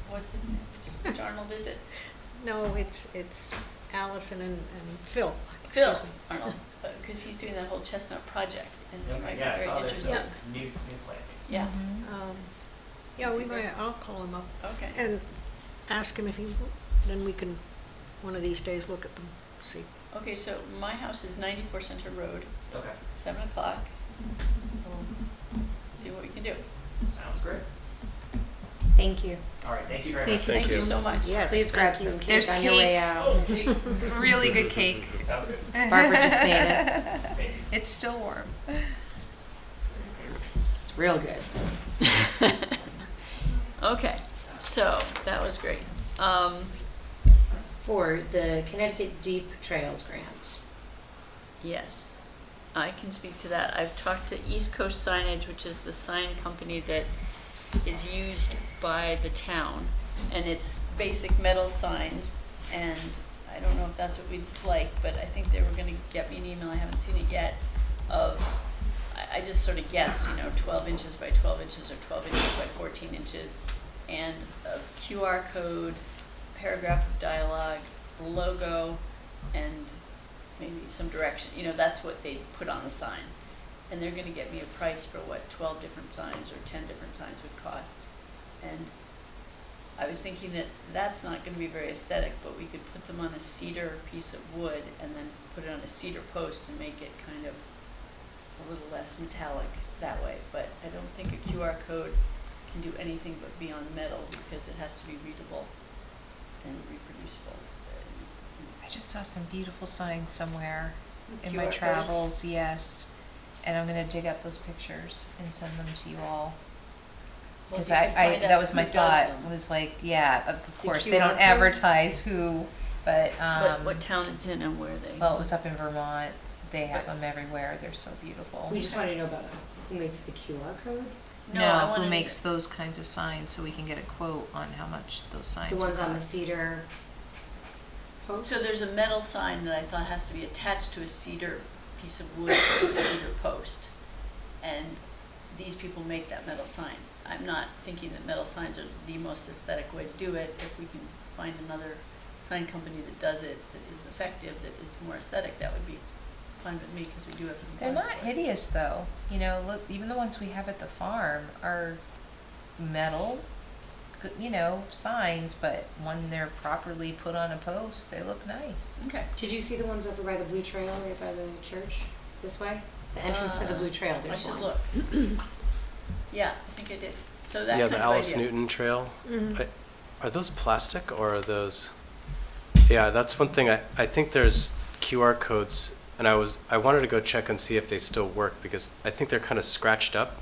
what's his name? Which Arnold is it? no, it's Allison and Phil. Phil Excuse me. Arnold, because he's doing that whole chestnut project, and it might okay, be yeah, I very saw there's interesting. some new plantings. Yeah, Yeah, we might, I'll call him up okay. and ask him if he, then we can, one of these days, look at them, see. Okay, so my house is 94 Center Road, Okay, 7 o'clock. We'll see what we can do. sounds great. Thank you. All right, thank you very Thank much. Thank you so much. Yes. Please grab thank you. some cake There's on your way cake. out. Oh, okay. Really good cake. Sounds good. Barbara just made it. Thank you. It's still warm. It's real good. Okay, so that was great. For the Connecticut Deep Trails Grant. Yes, I can speak to that. I've talked to East Coast Signage, which is the sign company that is used by the town, and it's basic metal signs, and I don't know if that's what we'd like, but I think they were gonna get me an email, I haven't seen it yet, of, I just sort of guessed, 12 inches by 12 inches or 12 inches by 14 inches, and a QR code, paragraph of dialogue, logo, and maybe some direction, that's what they put on the sign. And they're gonna get me a price for what 12 different signs or 10 different signs would cost. And I was thinking that that's not gonna be very aesthetic, but we could put them on a cedar piece of wood and then put it on a cedar post and make it kind of a little less metallic that way. But I don't think a QR code can do anything but be on metal because it has to be readable and reproducible. just saw some beautiful signs somewhere in my QR codes? travels, yes. And I'm gonna dig up those pictures and send them to you all. Well, if Cause you can find that out was my who does thought, them. was like, yeah, of The course, they QR don't code? advertise who, but, What town it's in and where they. well, it was up in Vermont, they have Right. them everywhere, they're so beautiful. We just wanted to know about who makes the QR code, No, No, I who wanna- makes those kinds of signs, so we can get a quote on how much those signs the would ones on the cost. cedar post. So there's a metal sign that I thought has to be attached to a cedar piece of wood, or a cedar post. And these people make that metal sign. I'm not thinking that metal signs are the most aesthetic way to do it. If we can find another sign company that does it, that is effective, that is more aesthetic, that would be fine with me, because we do have some They're funds not for it. hideous though, you know, look, even the ones we have at the farm are metal, you know, signs, but when they're properly put on a post, they look nice. Okay. Did you see the ones over by the Blue Trail, right by the church, this way? The entrance to the Blue Trail, I there's should one. look. Yeah, I think I did. So that Yeah, kind the of Alice idea. Newton Trail. Mhm. Are those plastic or are those? Yeah, that's one thing. I think there's QR codes, and I wanted to go check and see if they still work because I think they're kind of scratched up.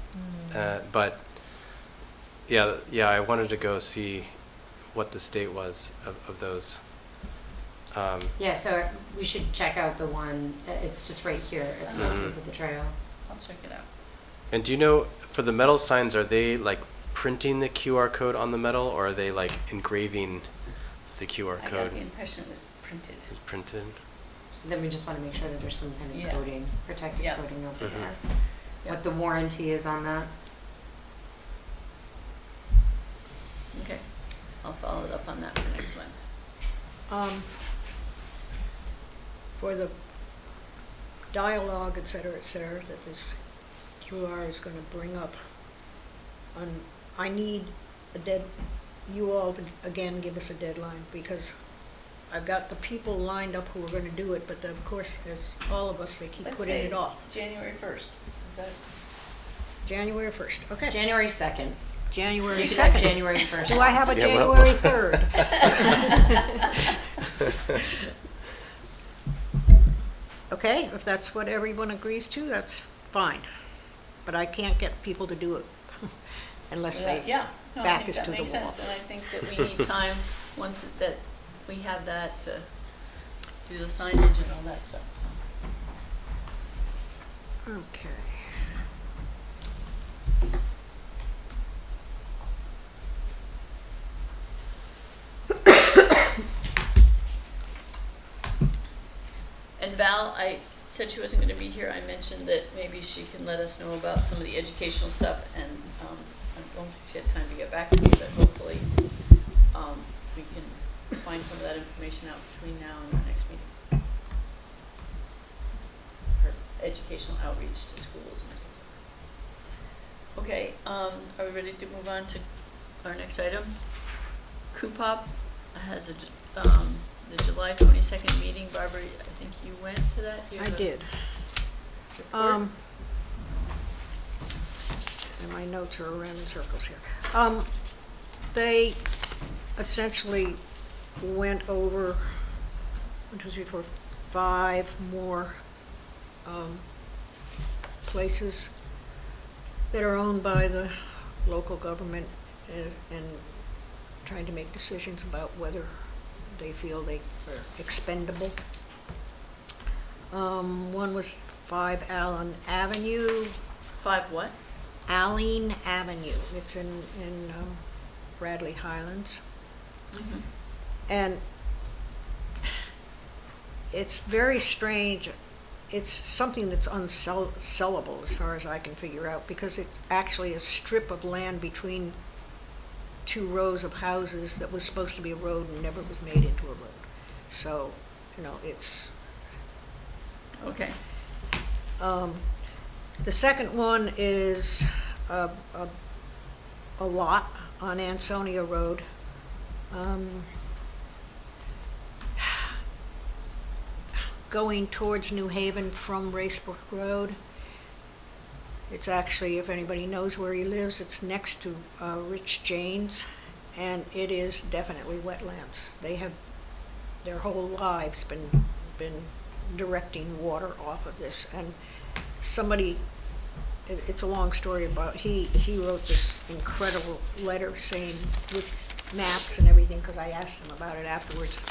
But yeah, I wanted to go see what the state was of those. Yeah, so we should check out the one, it's just right here at the entrance of the trail. I'll check it out. And do you know, for the metal signs, are they like printing the QR code on the metal, or are they like engraving the QR I got code? the impression it was printed. It's printed. So then we just wanna make sure that there's some kind Yeah. of coating, protective Yeah. coating over Mhm. there. Yeah. What the warranty is on that. Okay. I'll follow it up on that for next month. For the dialogue, et cetera, that this QR is gonna bring up, I need you all to, again, give us a deadline, because I've got the people lined up who are gonna do it, but of course, as all of us, they keep Let's putting say it off. January 1st. Is that? January 1st, okay. January 2nd. January You could have 2nd. January 1st. Do I have a Yeah, well- January 3rd? Okay, if that's what everyone agrees to, that's fine. But I can't get people to do it unless they, Yeah, no, I back think is that to the makes wall. sense, and I think that we need time, once that we have that, to do the signage and all that stuff, so. okay. And Val, I said she wasn't gonna be here, I mentioned that maybe she can let us know about some of the educational stuff, and, I don't think she had time to get back to me, but hopefully, we can find some of that information out between now and the next meeting. Her educational outreach to schools and stuff like that. Okay, are we ready to move on to our next item? Coupop has the July 22nd meeting. Barbara, I think you went to that? Do you I have a did. report? And my notes are around in circles here. They essentially went over 1, 2, 3, 4, 5 more places that are owned by the local government and trying to make decisions about whether they feel they are expendable. One was 5 Allen Avenue, 5 what? Allen Avenue. It's in Bradley Highlands. Mm-hmm. And it's very strange. It's something that's unsellable as far as I can figure out, because it's actually a strip of land between 2 rows of houses that was supposed to be a road and never was made into a road. So, it's Okay. the second one is a lot on Ansonia Road. Going towards New Haven from Racebrook Road. It's actually, if anybody knows where he lives, it's next to Rich Jane's, and it is definitely wetlands. They have their whole lives been directing water off of this. And somebody, it's a long story about, he wrote this incredible letter saying, with maps and everything, because I asked him about it afterwards.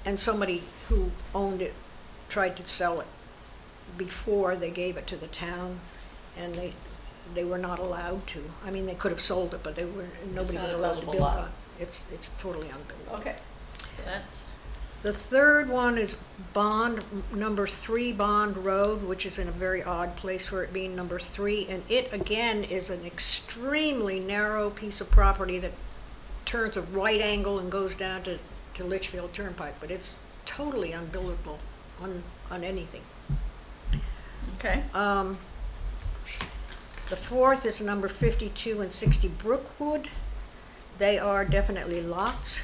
And somebody who owned it tried to sell it before they gave it to the town, and they were not allowed to. I mean, they could have sold it, but nobody not was a allowed to buildable build lot. on it. It's totally unbuildable. Okay, so that's, The third one is number 3 Bond Road, which is in a very odd place for it being number 3. And it, again, is an extremely narrow piece of property that turns a right angle and goes down to Litchfield Turnpike. But it's totally unbuildable on anything. okay. The fourth is number 52 and 60 Brookwood. They are definitely lots.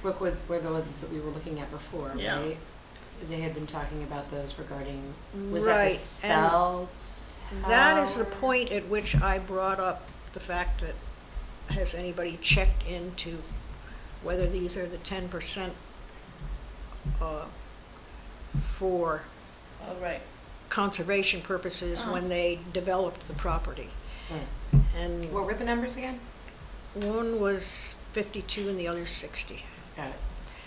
Brookwood were the ones that we were looking at before, Yeah. right? They had been talking about those regarding, Right, was that and the cells? That is the tower? point at which I brought up the fact that, has anybody checked into whether these are the 10% for All right. conservation purposes when they developed the property? Right. And What were the numbers again? one was 52 and the other 60. Got it.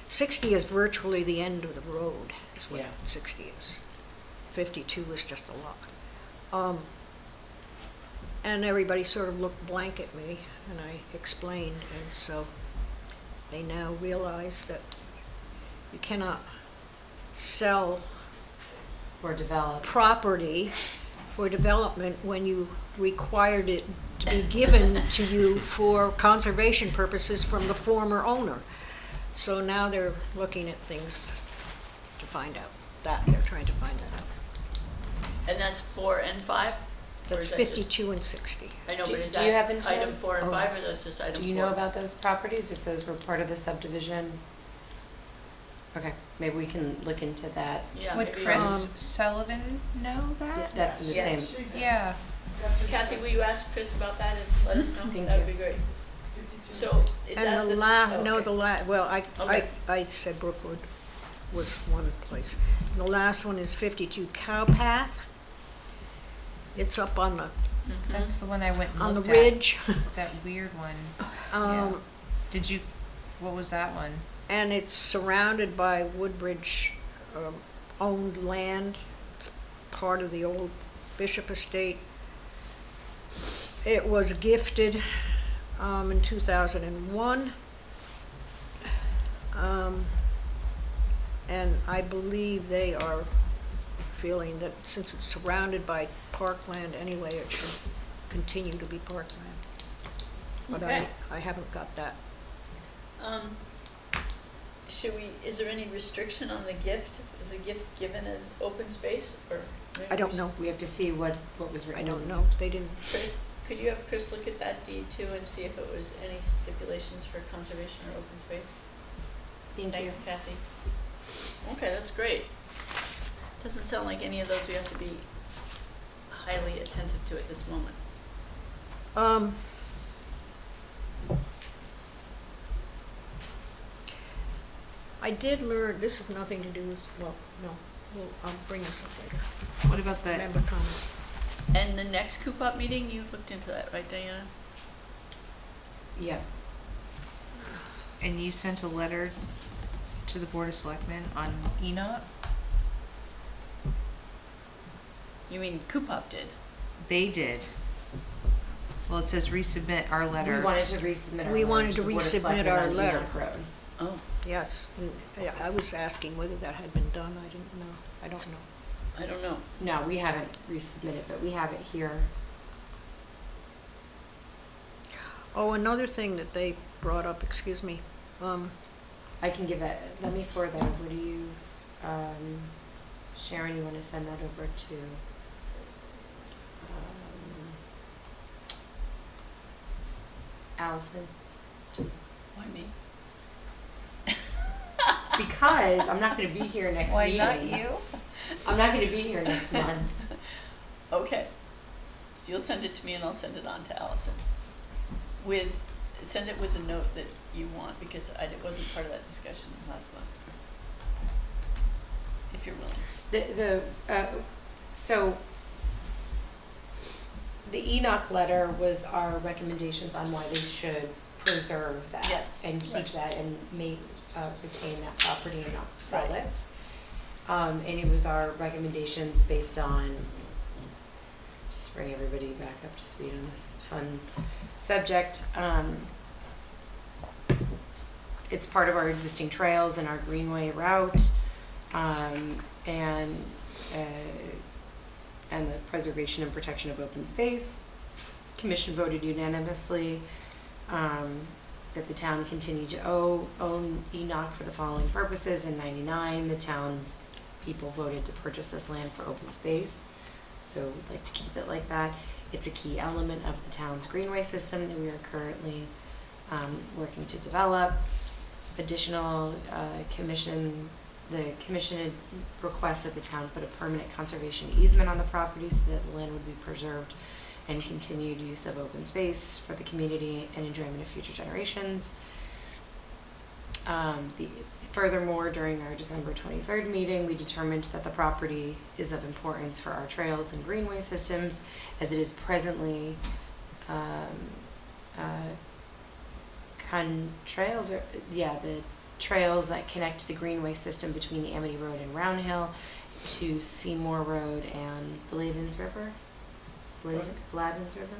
60 is virtually the end of the road, is what Yeah. 60 is. 52 is just a lot. And everybody sort of looked blank at me, and I explained, and so they now realize that you cannot sell Or develop? property for development when you required it to be given to you for conservation purposes from the former owner. So now they're looking at things to find out that, they're trying to find that out. And that's 4 and 5? Or That's is that just- 52 and 60. I know, Do- but is do you that happen to- item 4 and Oh. 5, or that's just item 4? Do you know about those properties, if those were part of the subdivision? Okay, maybe we can look into that. Yeah, Would maybe, Chris Sullivan know that? That's in the Yes. same, Yeah. Kathy, will you ask Chris about that and let us know? Thank That would you. be great. 52 So, is that And the? well, Okay. I said Brookwood was one place. The last one is 52 Cow Path. It's up on the That's the one I went and on the looked at. ridge. That weird one. Um, Did you, what was that one? and it's surrounded by Woodbridge owned land. It's part of the old Bishop estate. It was gifted in 2001. And I believe they are feeling that since it's surrounded by parkland anyway, it should continue to be parkland. But Okay. I haven't got that. Should we, is there any restriction on the gift? Is the gift given as open space, or? maybe I don't we know. we have to see what was I written. don't know. They didn't. Chris, could you have Chris look at that deed too and see if it was any stipulations for conservation or open space? Thank you. Thanks, Kathy. Okay, that's great. Doesn't sound like any of those we have to be highly attentive to at this moment. I did learn, this has nothing to do with, well, no, I'll bring this up later. What about the, Member comment. And the next coop-up meeting, you looked into that, right, Diana? Yeah, and you sent a letter to the Board of Selectmen on Enoch? You mean coop-up did? They did. Well, it says resubmit our letter. we wanted to resubmit our We letter wanted to to the Board of resubmit Selectmen our on letter. Enoch Road. Oh, Yes, and, yeah, I was asking whether that had been done. I didn't know. I don't know. I don't know. No, we haven't resubmitted, but we have it here. Oh, another thing that they brought up, excuse me, I can give that, let me forward that over to you. Sharon, you wanna send that over to, Allison? Just Why me? because I'm not gonna be here next Why meeting. not you? I'm not gonna be here next month. Okay. So you'll send it to me and I'll send it on to Allison. send it with the note that you want, because it wasn't part of that discussion last month. If you're willing. So the Enoch letter was our recommendations on why they should preserve that Yes, and keep right. that and retain that property and not sell Right. it. And it was our recommendations based on, just to bring everybody back up to speed on this fun subject. It's part of our existing trails and our greenway route, and the preservation and protection of open space. Commission voted unanimously that the town continue to own Enoch for the following purposes. In '99, the town's people voted to purchase this land for open space, so we'd like to keep it like that. It's a key element of the town's greenway system that we are currently working to develop. Additional the commission had requests that the town put a permanent conservation easement on the property so that the land would be preserved and continued use of open space for the community and enjoyment of future generations. Furthermore, during our December 23rd meeting, we determined that the property is of importance for our trails and greenway systems, as it is presently the trails that connect the greenway system between the Amity Road and Round Hill to Seymour Road and Bladens River. Bladens River.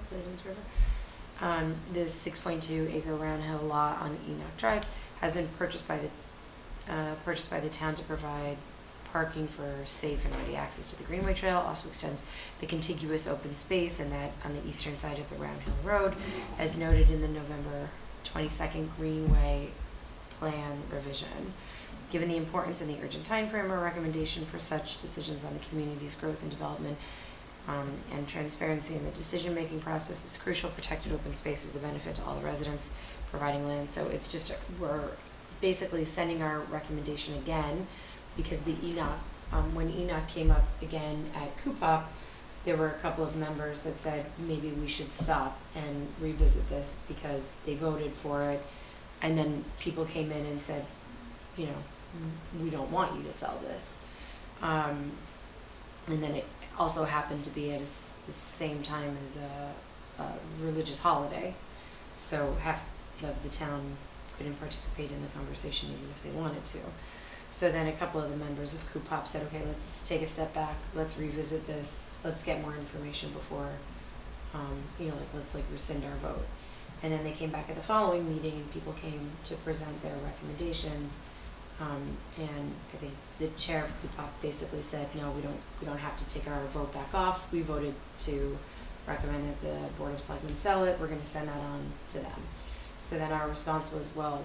This 6.2 acre Round Hill lot on Enoch Drive has been purchased by the town to provide parking for safe and ready access to the Greenway Trail. Also extends the contiguous open space and that on the eastern side of the Round Hill Road, as noted in the November 22nd Greenway Plan revision. Given the importance and the urgent timeframe, our recommendation for such decisions on the community's growth and development and transparency in the decision-making process is crucial. Protected open space is a benefit to all the residents providing land. So it's just, we're basically sending our recommendation again because the Enoch, when Enoch came up again at Coopop, there were a couple of members that said maybe we should stop and revisit this because they voted for it. And then people came in and said, you know, we don't want you to sell this. And then it also happened to be at the same time as a religious holiday. So half of the town couldn't participate in the conversation even if they wanted to. So then a couple of the members of Coopop said, okay, let's take a step back, let's revisit this, let's get more information before, let's rescind our vote. And then they came back at the following meeting and people came to present their recommendations. And I think the chair of Coopop basically said, no, we don't have to take our vote back off. We voted to recommend that the Board of Selectmen sell it. We're going to send that on to them. So then our response was, well,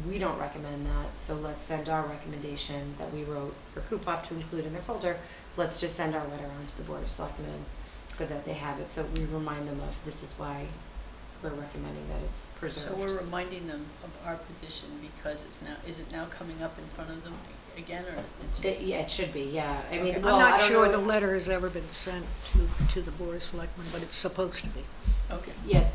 we don't recommend that, so let's send our recommendation that we wrote for Coopop to include in their folder. Let's just send our letter on to the Board of Selectmen so that they have it. So we remind them of this is why we're recommending that it's preserved. So we're reminding them of our position because is it now coming up in front of them again, or it just? Yeah, it should be, yeah. I mean, Okay. well, I'm I not don't sure know- the letter has ever been sent to the Board of Selectmen, but it's supposed to be. Okay. Yeah,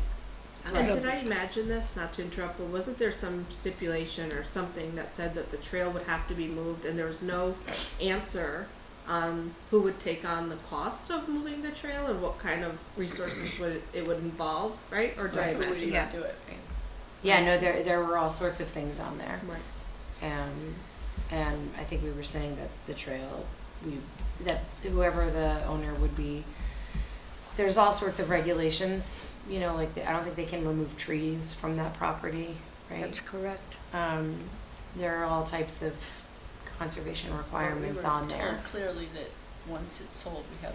And did I imagine this, not to interrupt, but wasn't there some stipulation or something that said that the trail would have to be moved and there was no answer on who would take on the cost of moving the trail and what kind of resources would it would involve, right? Or did I Right, who would imagine even that? do it? yeah, no, there were all sorts of things on there. Right. And I think we were saying that the trail, that whoever the owner would be, there's all sorts of regulations, I don't think they can remove trees from that property, right? That's correct. There are all types of conservation requirements on there. We were told clearly that once it's sold, we have.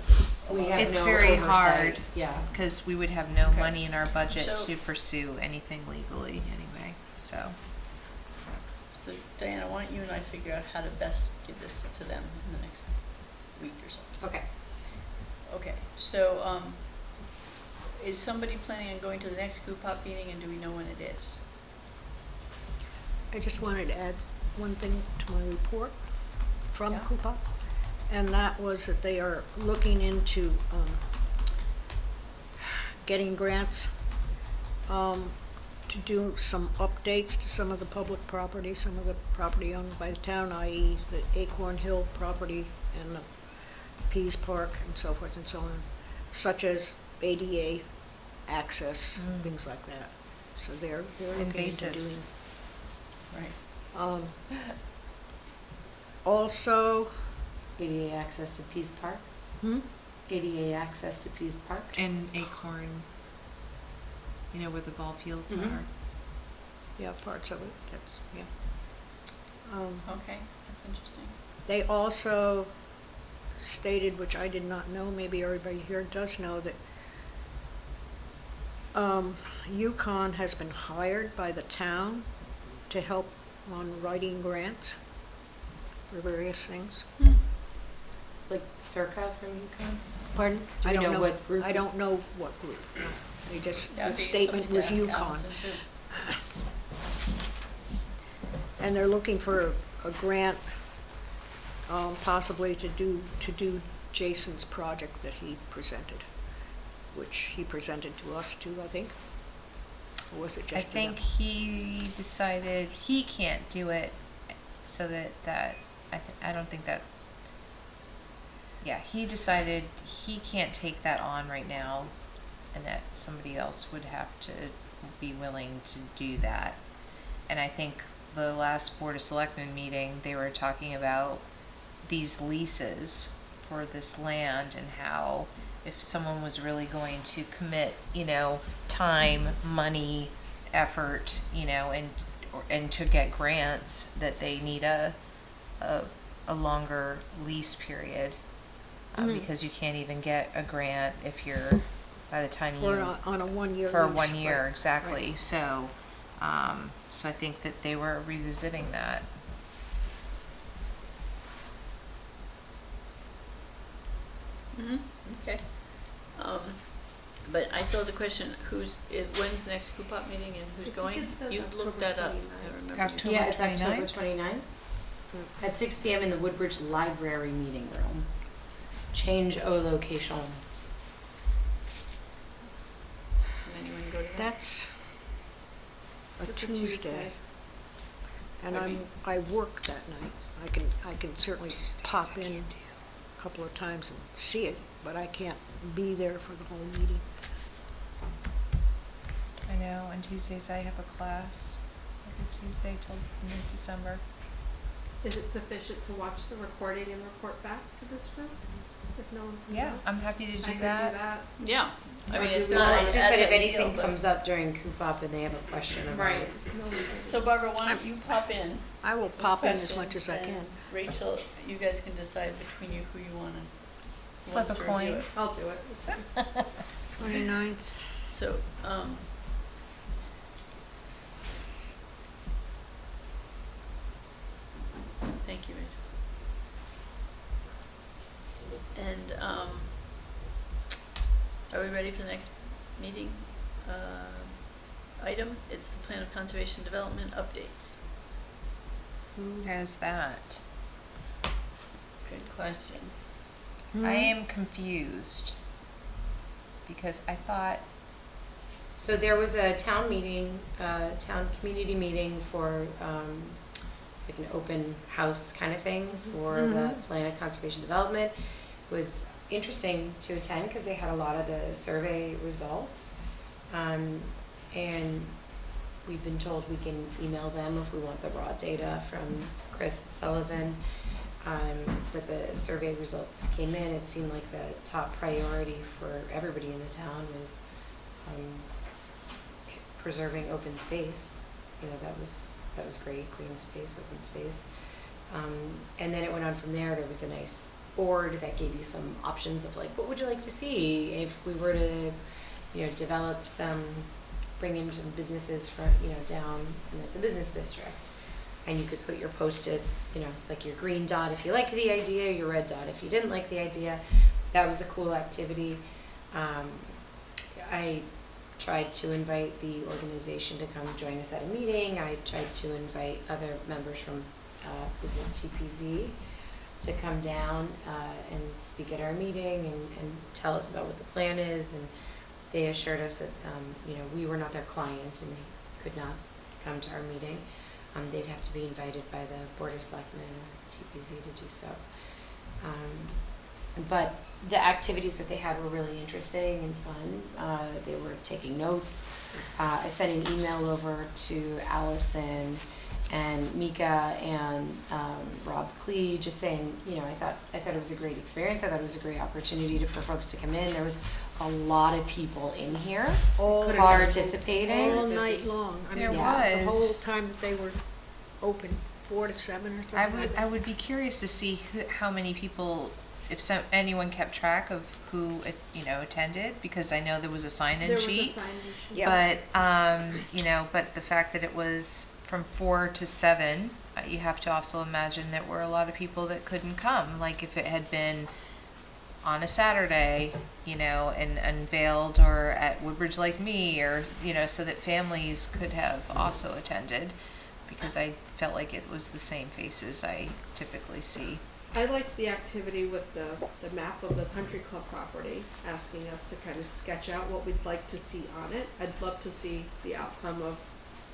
We have It's no very oversight. hard. Yeah. Because we would have no Okay. money in our budget So- to pursue anything legally anyway, so. So Diana, why don't you and I figure out how to best give this to them in the next week or so? Okay. Okay, so, is somebody planning on going to the next Coopop meeting, and do we know when it is? I just wanted to add one thing to my report from Yeah. Coopop, and that was that they are looking into getting grants to do some updates to some of the public property, some of the property owned by the town, i.e. the Acorn Hill property and the Pease Park and so forth and so on, such as ADA access, things like that. So they're looking into doing. Invasives. Right. Also, ADA access to Pease Park. hmm? ADA access to Pease Park. And Acorn, you know, where the ball fields Mhm. are. Yeah, parts of it, that's, yeah. Okay, that's interesting. They also stated, which I did not know, maybe everybody here does know, that UConn has been hired by the town to help on writing grants for various things. Like Circa from UConn. Pardon? Do I we don't know what group? I don't know what group, no. They just, That'd the be statement something was to ask UConn. Allison, too. And they're looking for a grant, possibly to do Jason's project that he presented, which he presented to us too, I think. Or was it I just to them? think he decided he can't do it, so that I don't think that. Yeah, he decided he can't take that on right now, and that somebody else would have to be willing to do that. And I think the last Board of Selectmen meeting, they were talking about these leases for this land and how if someone was really going to commit, you know, time, money, effort, you know, and to get grants, that they need a longer lease period. Because you can't even get a grant if you're, by the time you. On a one-year lease. For 1 year, right, exactly. right. So I think that they were revisiting that. Okay. But I still have the question, when's the next Coopop meeting and who's I think going? it says You looked that up, I remember. October Yeah, it's 29th? October 29th at 6 p.m. in the Woodbridge Library meeting room. Change o location. Can anyone go to that? That's a It's a Tuesday. Tuesday. And I mean- I work that night. I can certainly pop in a couple of times and see it, but I can't be there for the whole meeting. I know, on Tuesdays I have a class, every Tuesday till mid-December. Is it sufficient to watch the recording and report back to this group? If no one can Yeah, go? I'm happy to I do could that. Yeah, I mean, it's Well, not Well, as it's just that if ideal, anything but- comes up during Coopop and they have a question about Right. it. So Barbara, why don't you pop in? I will with pop in as questions, much as I and can. Rachel, you guys can decide between you who you wanna. who Flip wants a to review coin. it. I'll do it. It's fine. 29th. So, thank you, Rachel. And, are we ready for the next meeting, item? It's the Plan of Conservation Development updates. Who has that? Good question. I am confused, because I thought, So there was a town meeting, town community meeting for, it's like an open house kind of thing for the Plan of Conservation Development. It was interesting to attend because they had a lot of the survey results. And we've been told we can email them if we want the raw data from Chris Sullivan. But the survey results came in, it seemed like the top priority for everybody in the town was preserving open space. You know, that was great, green space, open space. And then it went on from there. There was a nice board that gave you some options of like, what would you like to see if we were to, you know, develop bring in some businesses from, you know, down in the business district. And you could put your posted, you know, like your green dot if you like the idea, your red dot if you didn't like the idea. That was a cool activity. I tried to invite the organization to come join us at a meeting. I tried to invite other members from, was it TPZ, to come down and speak at our meeting and tell us about what the plan is. And they assured us that, you know, we were not their client and they could not come to our meeting. They'd have to be invited by the Board of Selectmen or TPZ to do so. But the activities that they had were really interesting and fun. They were taking notes. I sent an email over to Allison and Mika and Rob Klee, just saying, I thought it was a great experience. I thought it was a great opportunity for folks to come in. There was a lot of people in here All participating. all night long. I There mean, was. the whole time that they were open, 4 to 7 or something. I would be curious to see how many people, if anyone kept track of who, attended, because I know there was a sign-in There was a sheet. sign-in sheet. Yeah. But, but the fact that it was from 4 to 7, you have to also imagine that were a lot of people that couldn't come. Like if it had been on a Saturday, and unveiled or at Woodbridge Like Me, or, so that families could have also attended, because I felt like it was the same faces I typically see. I liked the activity with the map of the country club property, asking us to kind of sketch out what we'd like to see on it. I'd love to see the outcome of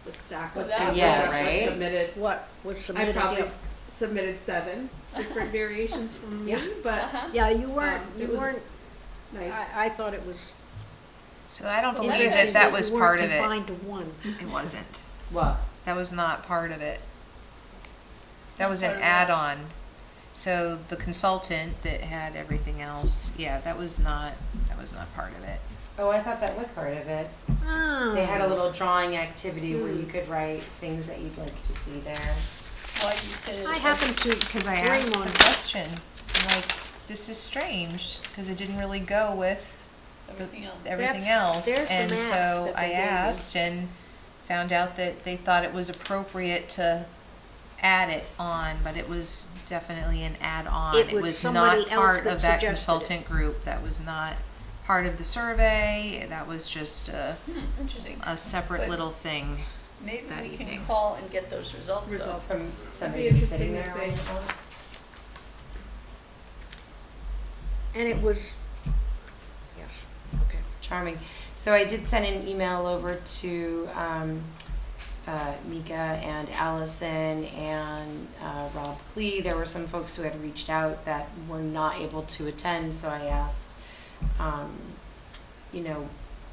the stack Well, of that papers Yeah, that were right? submitted. What was I submitted? probably Yeah. submitted 7 different variations from me, Yeah. but Yeah, you weren't, it you was weren't, nice. I thought it was So I don't Well, believe that's- that was you part weren't of it. confined to one. It wasn't. What? That was not part of it. That was an Part of what? add-on. So the consultant that had everything else, yeah, that was not part of it. Oh, I thought that was part of it. They had a little drawing activity where you could write things that you'd like to see there. Why you said it I like- happened to Because I bring asked one. the question, I'm like, this is strange, because it didn't really go with everything else. everything That's- else. there's the And map so that they I gave you. asked and found out that they thought it was appropriate to add it on, but it was definitely an add-on. It was somebody not else part that of that suggested it. consultant group. That was not part of the survey. That was just Interesting. a separate But- little thing. Maybe that we can evening. call and get those results though. Results. From somebody It'd be who's sitting interesting there. to see. on it. And it was, yes, okay. Charming. So I did send an email over to Mika and Allison and Rob Klee. There were some folks who had reached out that were not able to attend, so I asked,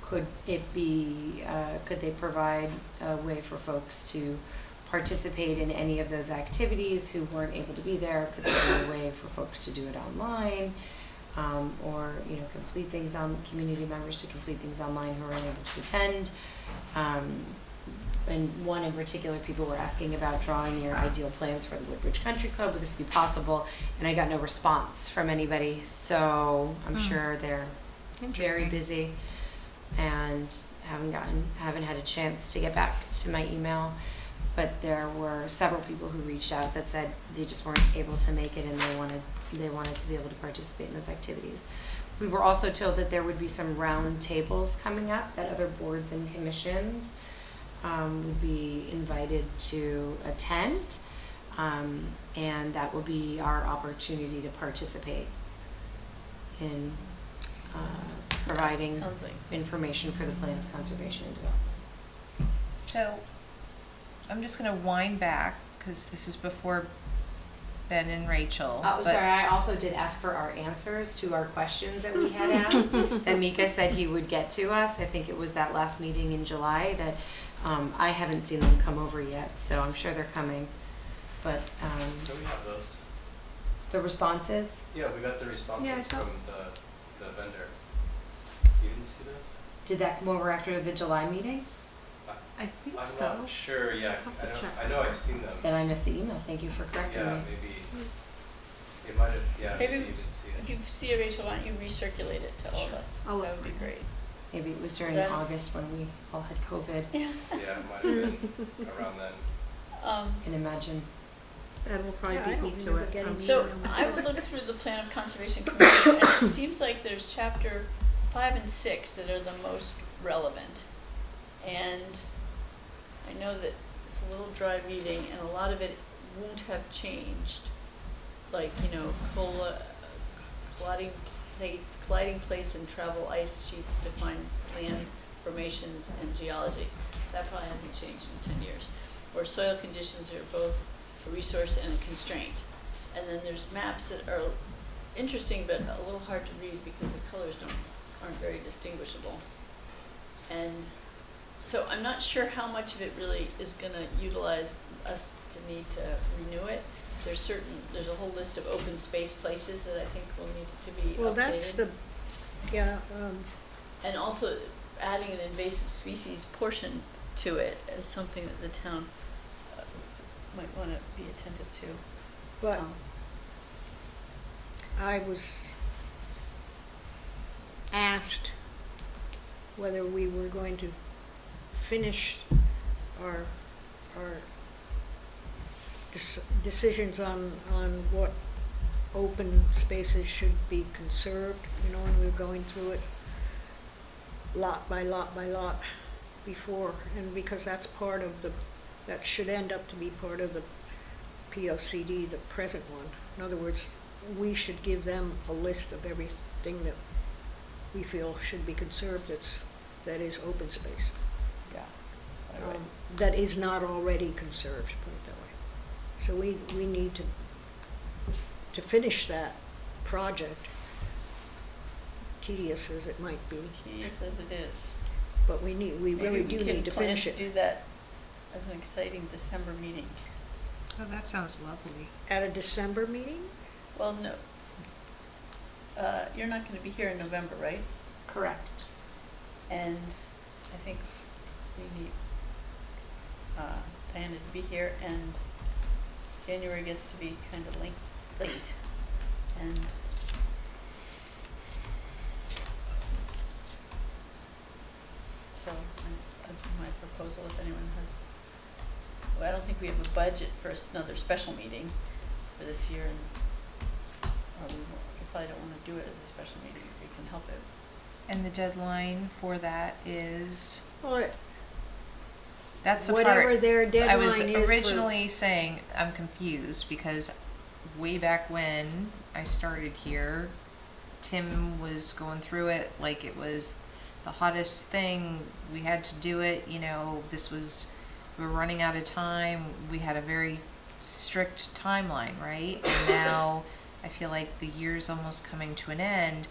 could they provide a way for folks to participate in any of those activities who weren't able to be there? Could there be a way for folks to do it online? Or complete things community members to complete things online who are unable to attend. And one in particular, people were asking about drawing your ideal plans for the Woodbridge Country Club. Would this be possible? And I got no response from anybody, so I'm sure they're very busy and haven't had a chance to get back to my email. But there were several people who reached out that said they just weren't able to make it and they wanted to be able to participate in those activities. We were also told that there would be some round tables coming up, that other boards and commissions would be invited to attend, and that will be our opportunity to participate in providing Sounds like. information for the plan of conservation and development. So I'm just gonna wind back, because this is before Ben and Rachel. Oh, but- sorry, I also did ask for our answers to our questions that we had asked, that Mika said he would get to us. I think it was that last meeting in July that, I haven't seen them come over yet, so I'm sure they're coming. But, So we have those. the responses, Yeah, we got the responses Yeah, I thought- from the vendor. You didn't see those? did that come over after the July meeting? I think I'm so. not sure, yeah, I'll have to check. I know I've seen them. Then I missed the email, thank you for correcting Yeah, me. maybe, it might have, yeah, Maybe maybe you did see If it. you see it, Rachel, why don't you recirculate it to all of Sure. us? I'll That look would be for it. great. Maybe it was during Then- August when we all had COVID, Yeah. Yeah, it might have been around then. I can imagine. Ed will probably Yeah, I beat me don't to remember it. getting I'm the So sure. I would look through the plan of conservation commission, and it seems like there's chapter 5 and 6 that are the most relevant. And I know that it's a little dry reading, and a lot of it won't have changed. Like, colliding plates and travel ice sheets define land formations and geology. That probably hasn't changed in 10 years. Or soil conditions are both a resource and a constraint. And then there's maps that are interesting but a little hard to read because the colors aren't very distinguishable. And so I'm not sure how much of it really is gonna utilize us to need to renew it. There's a whole list of open space places that I think will need to be updated. Well, that's the, yeah, And also adding an invasive species portion to it as something that the town might wanna be attentive to. but Um, I was asked whether we were going to finish our decisions on what open spaces should be conserved, and we were going through it lot by lot by lot before, and because that's that should end up to be part of the POCD, the present one. In other words, we should give them a list of everything that we feel should be conserved that is open space. Yeah. All right. That is not already conserved, put it that way. So we need to finish that project, tedious as it might be, Tedious as it is. but we really do need to finish Maybe we can plan to it do that as an exciting December meeting. Oh, that sounds lovely. at a December meeting. Well, no. You're not gonna be here in November, right? Correct. And I think we need Diana to be here, and January gets to be kind of late. And so that's my proposal, if anyone has, well, I don't think we have a budget for another special meeting for this year, and we probably don't wanna do it as a special meeting if we can help it. And the deadline for that is, Well, that's the whatever part. their I deadline was is for. originally saying I'm confused because way back when I started here, Tim was going through it like it was the hottest thing. We had to do it, we were running out of time. We had a very strict timeline, right? And now I feel like the year's almost coming to an end,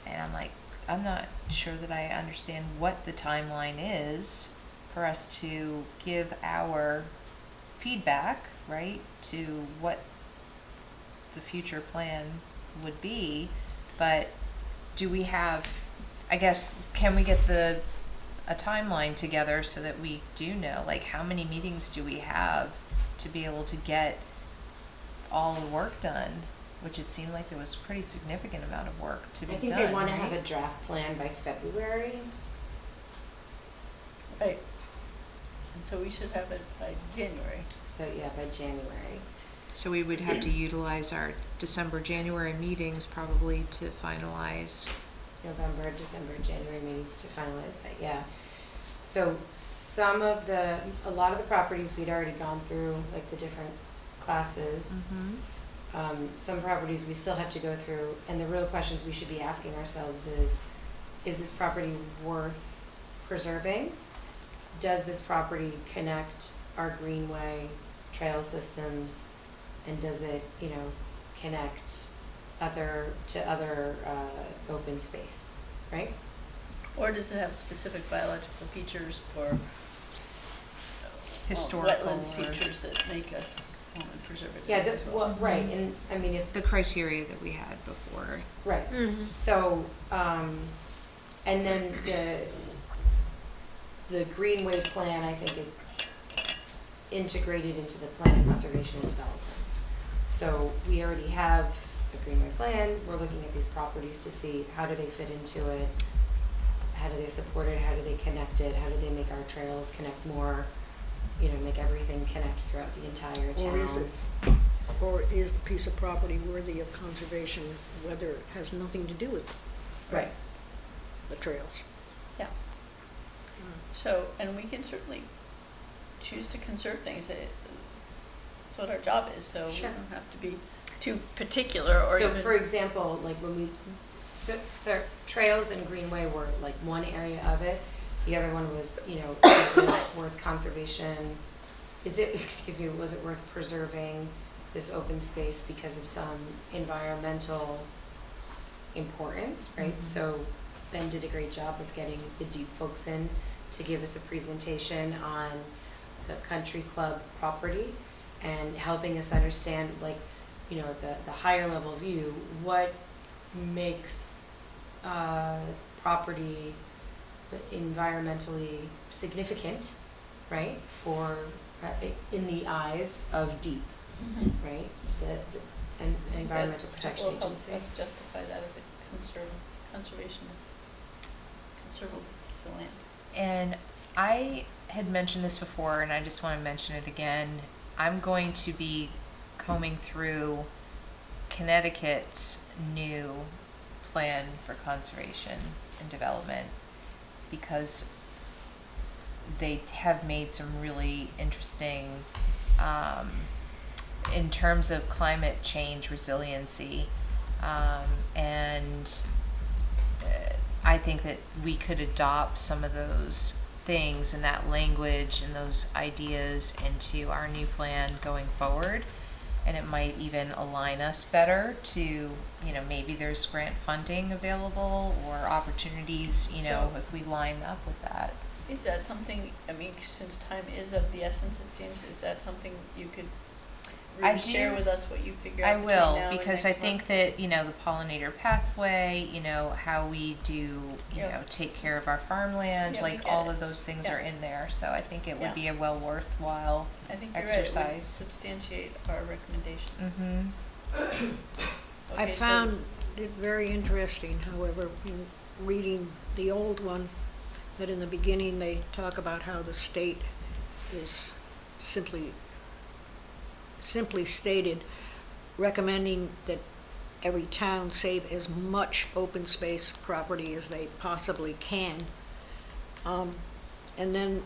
and I'm like, I'm not sure that I understand what the timeline is for us to give our feedback, right, to what the future plan would be. But do we have, I guess, can we get a timeline together so that we do know, like, how many meetings do we have to be able to get all the work done? Which it seemed like there was a pretty significant amount of work to be I done, think they wanna right? have a draft plan by February. Right. And so we should have it by January. So yeah, by January. So we would have to utilize our December, January meetings probably to finalize. November, December, January meeting to finalize that, yeah. So a lot of the properties we'd already gone through, like the different classes. Some properties we still have to go through, and the real questions we should be asking ourselves is this property worth preserving? Does this property connect our greenway trail systems, and does it, connect to other open space, right? Or does it have specific biological features or Historical wetlands or- features that make us want to preserve it? Yeah, as well? right, and I mean, if The criteria that we had before. right. So, and then the Greenway plan, I think, is integrated into the plan of conservation and development. So we already have a Greenway plan, we're looking at these properties to see how do they fit into it, how do they support it, how do they connect it, how do they make our trails connect more, make everything connect throughout the entire town. Or is the piece of property worthy of conservation, whether it has nothing to do with Right. the trails? So, and we can certainly choose to conserve things. That's what our job is, so we Sure. don't have to be too particular or So even. for example, like when so trails and greenway were like one area of it, The other one was, is it worth conservation? Was it worth preserving this open space because of some environmental importance, right? Mhm. So Ben did a great job of getting the deep folks in to give us a presentation on the country club property and helping us understand, the higher level view, what makes property environmentally significant, right, for in the eyes of DEEP, right, and Environmental That Protection will help Agency. us justify that as a conservation, conservable piece of land. And I had mentioned this before, and I just want to mention it again. I'm going to be combing through Connecticut's new plan for conservation and development because they have made some really interesting, in terms of climate change resiliency, and I think that we could adopt some of those things and that language and those ideas into our new plan going forward. And it might even align us better to, maybe there's grant funding available or opportunities, So- if we line up with that. Is that something, since time is of the essence, it seems, is that something you could I really share do- with us what you figure I out between will, now and because next I think month? that, the pollinator pathway, how we do, Yeah. take care of our farmland, Yeah, we like get all it. of those things Yeah. are in there. So I think it would Yeah. be a well worthwhile I think you're right, it would exercise. substantiate our recommendations. Mm-hmm. I Okay, so- found it very interesting, however, in reading the old one, that in the beginning they talk about how the state is simply stated recommending that every town save as much open space property as they possibly can. And then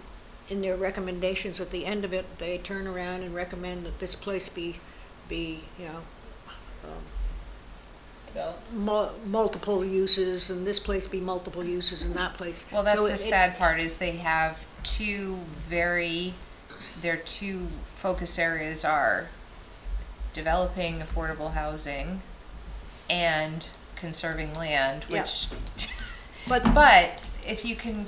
in their recommendations at the end of it, they turn around and recommend that this place be Develop. multiple uses, and this place be multiple uses, and that place. Well, that's So the sad part is they have their two focus areas are developing affordable housing and conserving land, Yeah. which, But if you can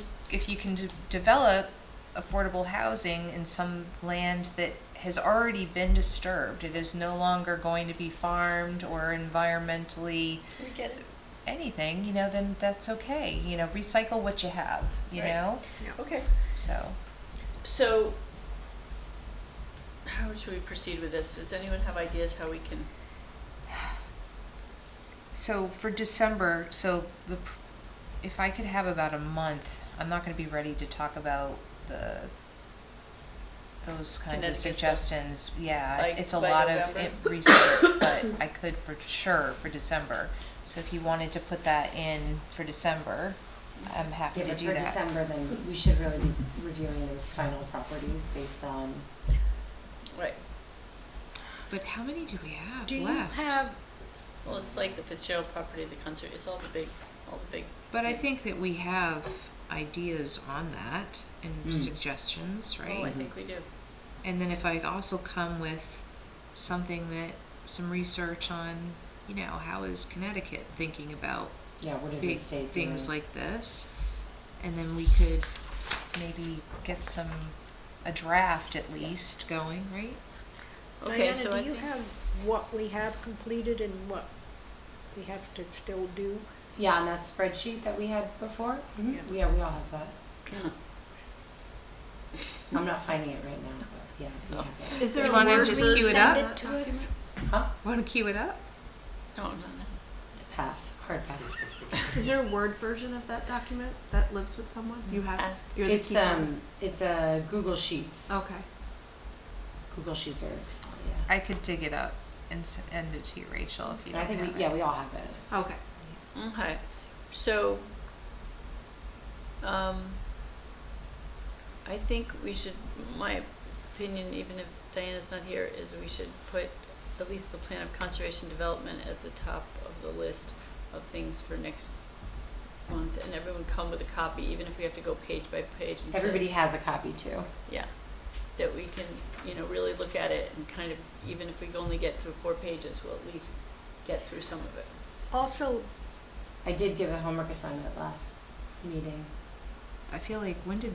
develop affordable housing in some land that has already been disturbed, it is no longer going to be farmed or environmentally We get it. anything, then that's okay. Recycle what you have, Right. Okay. So, how should we proceed with this? Does anyone have ideas how we can? So for December, if I could have about a month, I'm not gonna be ready to talk about those kinds Connecticut of stuff. suggestions. Yeah, Like it's a by lot November? of research, but I could for sure for December. So if you wanted to put that in for December, I'm happy Yeah, to but do for that. December, then we should really be reviewing those final properties based on, Right. But how many do we have do you left? have, Well, it's like the Fitzgerald property, the concert. It's all the big. But I think that we have ideas on that and suggestions, right? Oh, I think we do. And then if I also come with some research on, how is Connecticut thinking about what is the big state doing? things like this, and then we could maybe get a draft at least going, right? Okay, Diana, so do I you think have what we have completed and what we have to still do? Yeah, on that spreadsheet that we had before? Yeah. Yeah, we all have that. I'm not finding it right now, but yeah, we have that. Is there You a wanna word just version queue it of up? that document? Huh? Want to cue it up? no. Pass, hard pass. Is there a Word version of that document that lives with someone? You have it? Ask. You're the It's, keeper? it's a Google Sheets. Okay. Google Sheets are Excel, yeah. I could dig it up and send it to you, Rachel, if you And I don't think have we, it. we all have it. Okay. Okay. So, I think we should. My opinion, even if Diana's not here, is we should put at least the plan of conservation development at the top of the list of things for next month, and everyone come with a copy, even if we have to go page by page and say, Everybody has a copy too. yeah, that we can, really look at it and kind of, even if we only get through 4 pages, we'll at least get through some of it. Also, I did give a homework assignment last meeting. I feel like, when did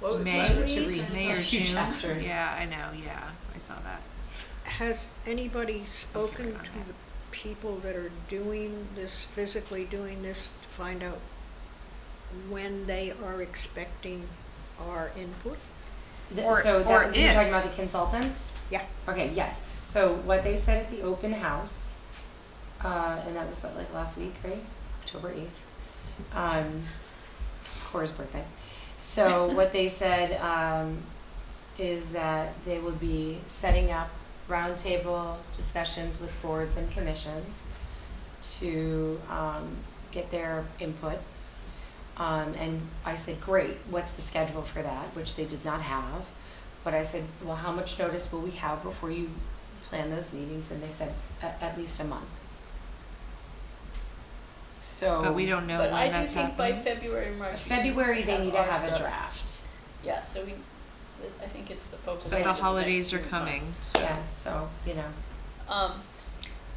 What would- May, what would- to read May a or few June? chapters. Yeah, I know, yeah, I saw that. has anybody spoken on to that. the people that are doing this, physically doing this, to find out when they are expecting our input? Or- So or that, you're talking if- about the consultants? Yeah. Okay, yes. So what they said at the open house, and that was what, like last week, right? October 8th. Cora's birthday. So what they said, is that they will be setting up roundtable discussions with boards and commissions to, get their input. And I said, great, what's the schedule for that, which they did not have. But I said, well, how much notice will we have before you plan those meetings? And they said, at least a month. So. But we don't know But I when do that's think by happening. February, March. we should February, they need to our have a stuff. draft. Yeah, so I think it's the focal So point the of next holidays are few coming, months. so. Yeah, so,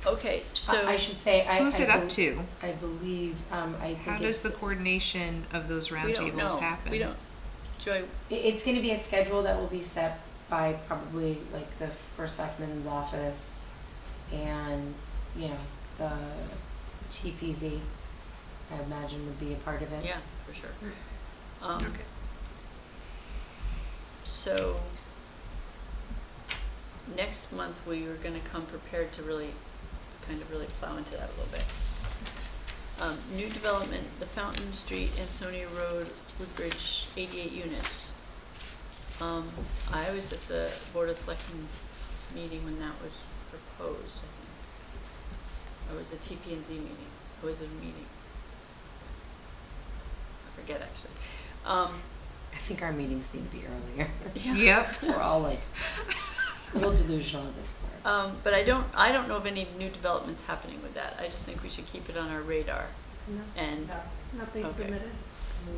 Okay, so. I should say, Who's it up to? I believe, I think How does the it's, coordination of those We don't know. roundtables happen? We don't, Joy, it's gonna be a schedule that will be set by probably like the first selectman's office and, the TPZ, I imagine would be a part of it. yeah, for sure. Okay. So, next month, we are gonna come prepared to really plow into that a little bit. New development, the Fountain Street, Ansonia Road, Woodbridge, 88 units. I was at the Board of Selectmen meeting when that was proposed, I think. Or was it TP&Z meeting? Or was it a meeting? I forget, actually. I think our meetings need to be earlier. Yep. We're all like a little delusional at this point. But I don't know of any new developments happening with that. I just think we should keep it on our radar. No, And, No, nothing Okay. submitted.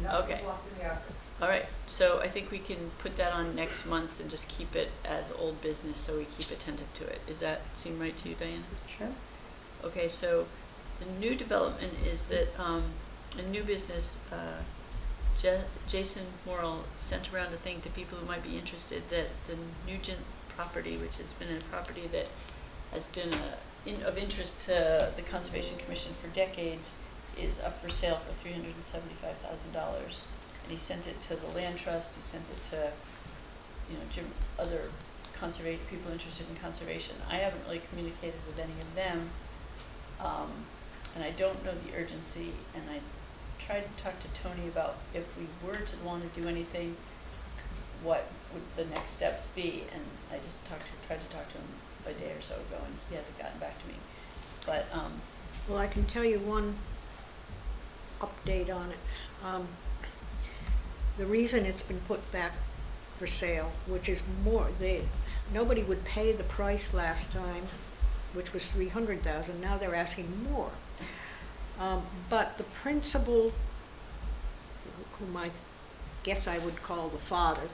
nothing's Okay. walked in the office. all right, so I think we can put that on next month and just keep it as old business, so we keep attentive to it. Does that seem right to you, Diana? Sure. Okay, so the new development is that, a new business, Jason Morrill sent around a thing to people who might be interested that the Nugent property, which has been a property that has been of interest to the Conservation Commission for decades, is up for sale for $375,000. And he sent it to the Land Trust, he sent it to, other people interested in conservation. I haven't really communicated with any of them. And I don't know the urgency, and I tried to talk to Tony about if we were to want to do anything, what would the next steps be, and I just tried to talk to him a day or so ago, and he hasn't gotten back to me. But, Well, I can tell you one update on it. The reason it's been put back for sale, which is more, nobody would pay the price last time, which was $300,000, now they're asking more. But the principal, whom I guess I would call the father,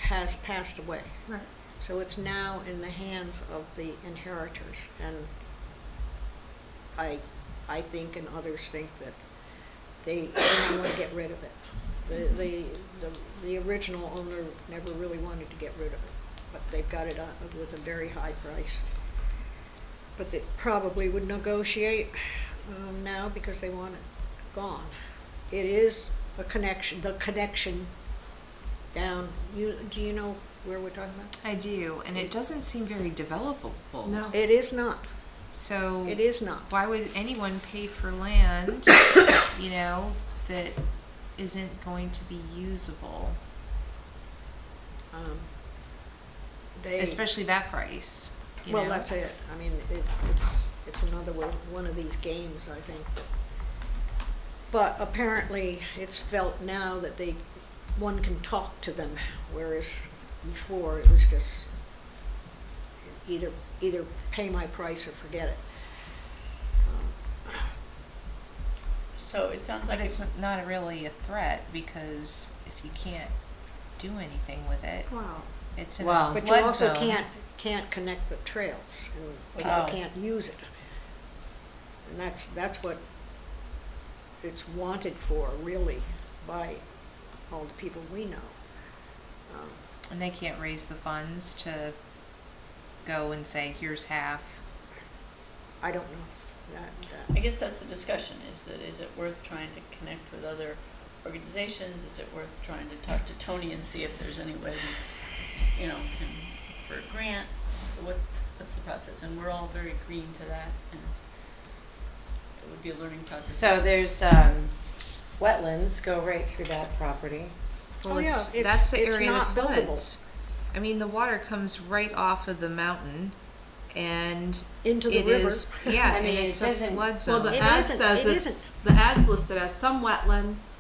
has passed away. Right. So it's now in the hands of the inheritors, and I think and others think that they want to get rid of it. The original owner never really wanted to get rid of it, but they've got it with a very high price. But they probably would negotiate now because they want it gone. It is the connection down, do you know where we're talking about? I do, and it doesn't seem very developable. No. It is not, So it is not. why would anyone pay for land, that isn't going to be usable, They, especially that price? well, that's it. I mean, it's another one of these games, I think. But apparently, it's felt now that one can talk to them, whereas before it was just either pay my price or forget it. So it sounds like But it's not really a threat, because if you can't do anything with it, Wow. it's in Well- a But you flood also zone. can't connect the trails, and Oh. people can't use it. And that's what it's wanted for, really, by all the people we know. And they can't raise the funds to go and say, here's half. I don't know. I guess that's the discussion, is it worth trying to connect with other organizations? Is it worth trying to talk to Tony and see if there's any way we, can, for a grant? What's the process? And we're all very green to that, and it would be a learning process. So there's, wetlands go right through that property. Well, Oh, yeah, that's the it's area not that buildable. floods. I mean, the water comes right off of the mountain, and Into the it river. is, yeah, I and mean, it it's a doesn't- flood Well, zone. the It ad isn't- says it it's, isn't. the ad's listed as some wetlands,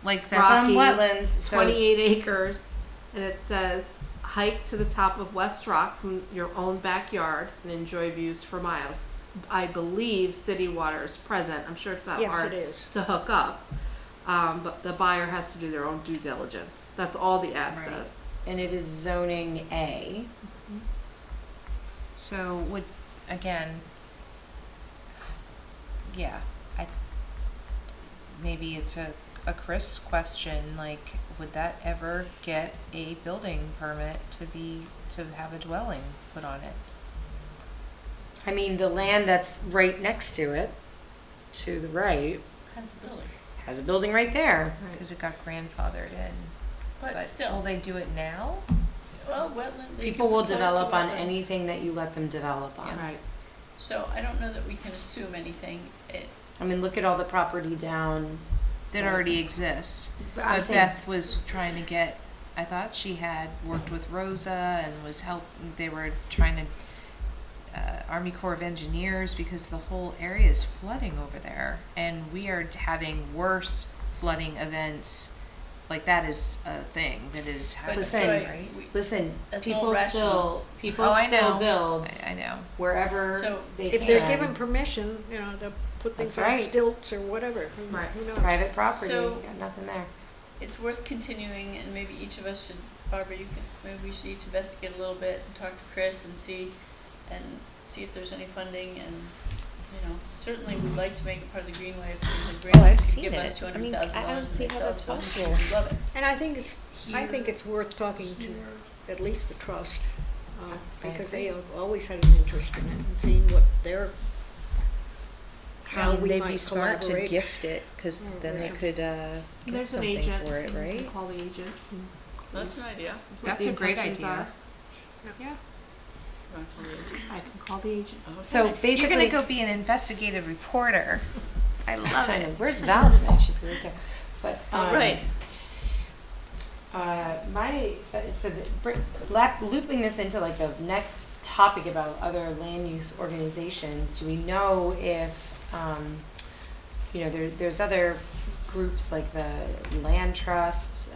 Like Rocky, that's, Some wetlands, so 28 acres, and it says hike to the top of West Rock from your own backyard and enjoy views for miles. I believe city water is present. I'm sure it's not Yes, hard it is. to hook up, but the buyer has to do their own due diligence. That's all the ad Right. says. and it is zoning A. so would, again, yeah, maybe it's a Chris question, like, would that ever get a building permit to have a dwelling put on it? I mean, the land that's right next to it, to the right, Has a building, has a building right there. Because it got grandfathered in. but Will still, they do it now? well, wetland. they People can will propose to develop on wetlands. anything that you let them develop on. Right. So I don't know that we can assume anything. I mean, look at all the property down. That already exists. But I'm But saying- Beth was trying to get, I thought she had worked with Rosa and was they were trying to, Army Corps of Engineers, because the whole area is flooding over there. And we are having worse flooding events, like that is a thing that is happening, Listen, right? Listen, That's all people rational. still I know. build I know. wherever So, they If can. they're given permission, to put things That's on right. stilts or whatever, who Right. knows? Private property, So- got nothing there. it's worth continuing, and maybe each of us should, Barbara, maybe we should each investigate a little bit and talk to Chris and see if there's any funding, and, certainly we'd like to make it part of the Greenway if there's a grant. Oh, I've that could seen give it. us I mean, $200,000 I don't see and how make that's solid funds. possible. We love it. And I think it's worth talking to at least the trust, because they have always had an interest in it and seeing what how we might collaborate. gift it, because then they could, There's an agent. You can call the agent. and So that's an idea. what That's the a great intentions idea. are. Yeah, Run to the agent. I can call the agent. So Okay. basically, You're gonna go be an investigative reporter. I love I know, it. where's Val tonight? She'd be right there. But Right. Looping this into like the next topic about other land use organizations, do we know if there's other groups like the Land Trust,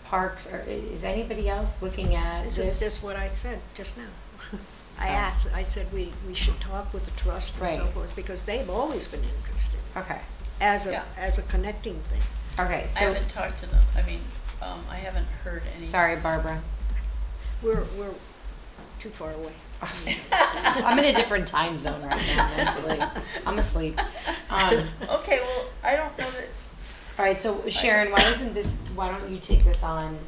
parks, or is anybody else looking at this? This is just what I said just now. So- I said we should talk with the trust and so Right. forth, because they've always been interested Okay. as Yeah. a connecting thing. Okay. I So haven't talked to them, I haven't heard any. sorry, Barbara. We're too far away. I'm in a different time zone right now mentally. I'm asleep. Okay, well, I don't know that, All right, so Sharon, why don't you take this on?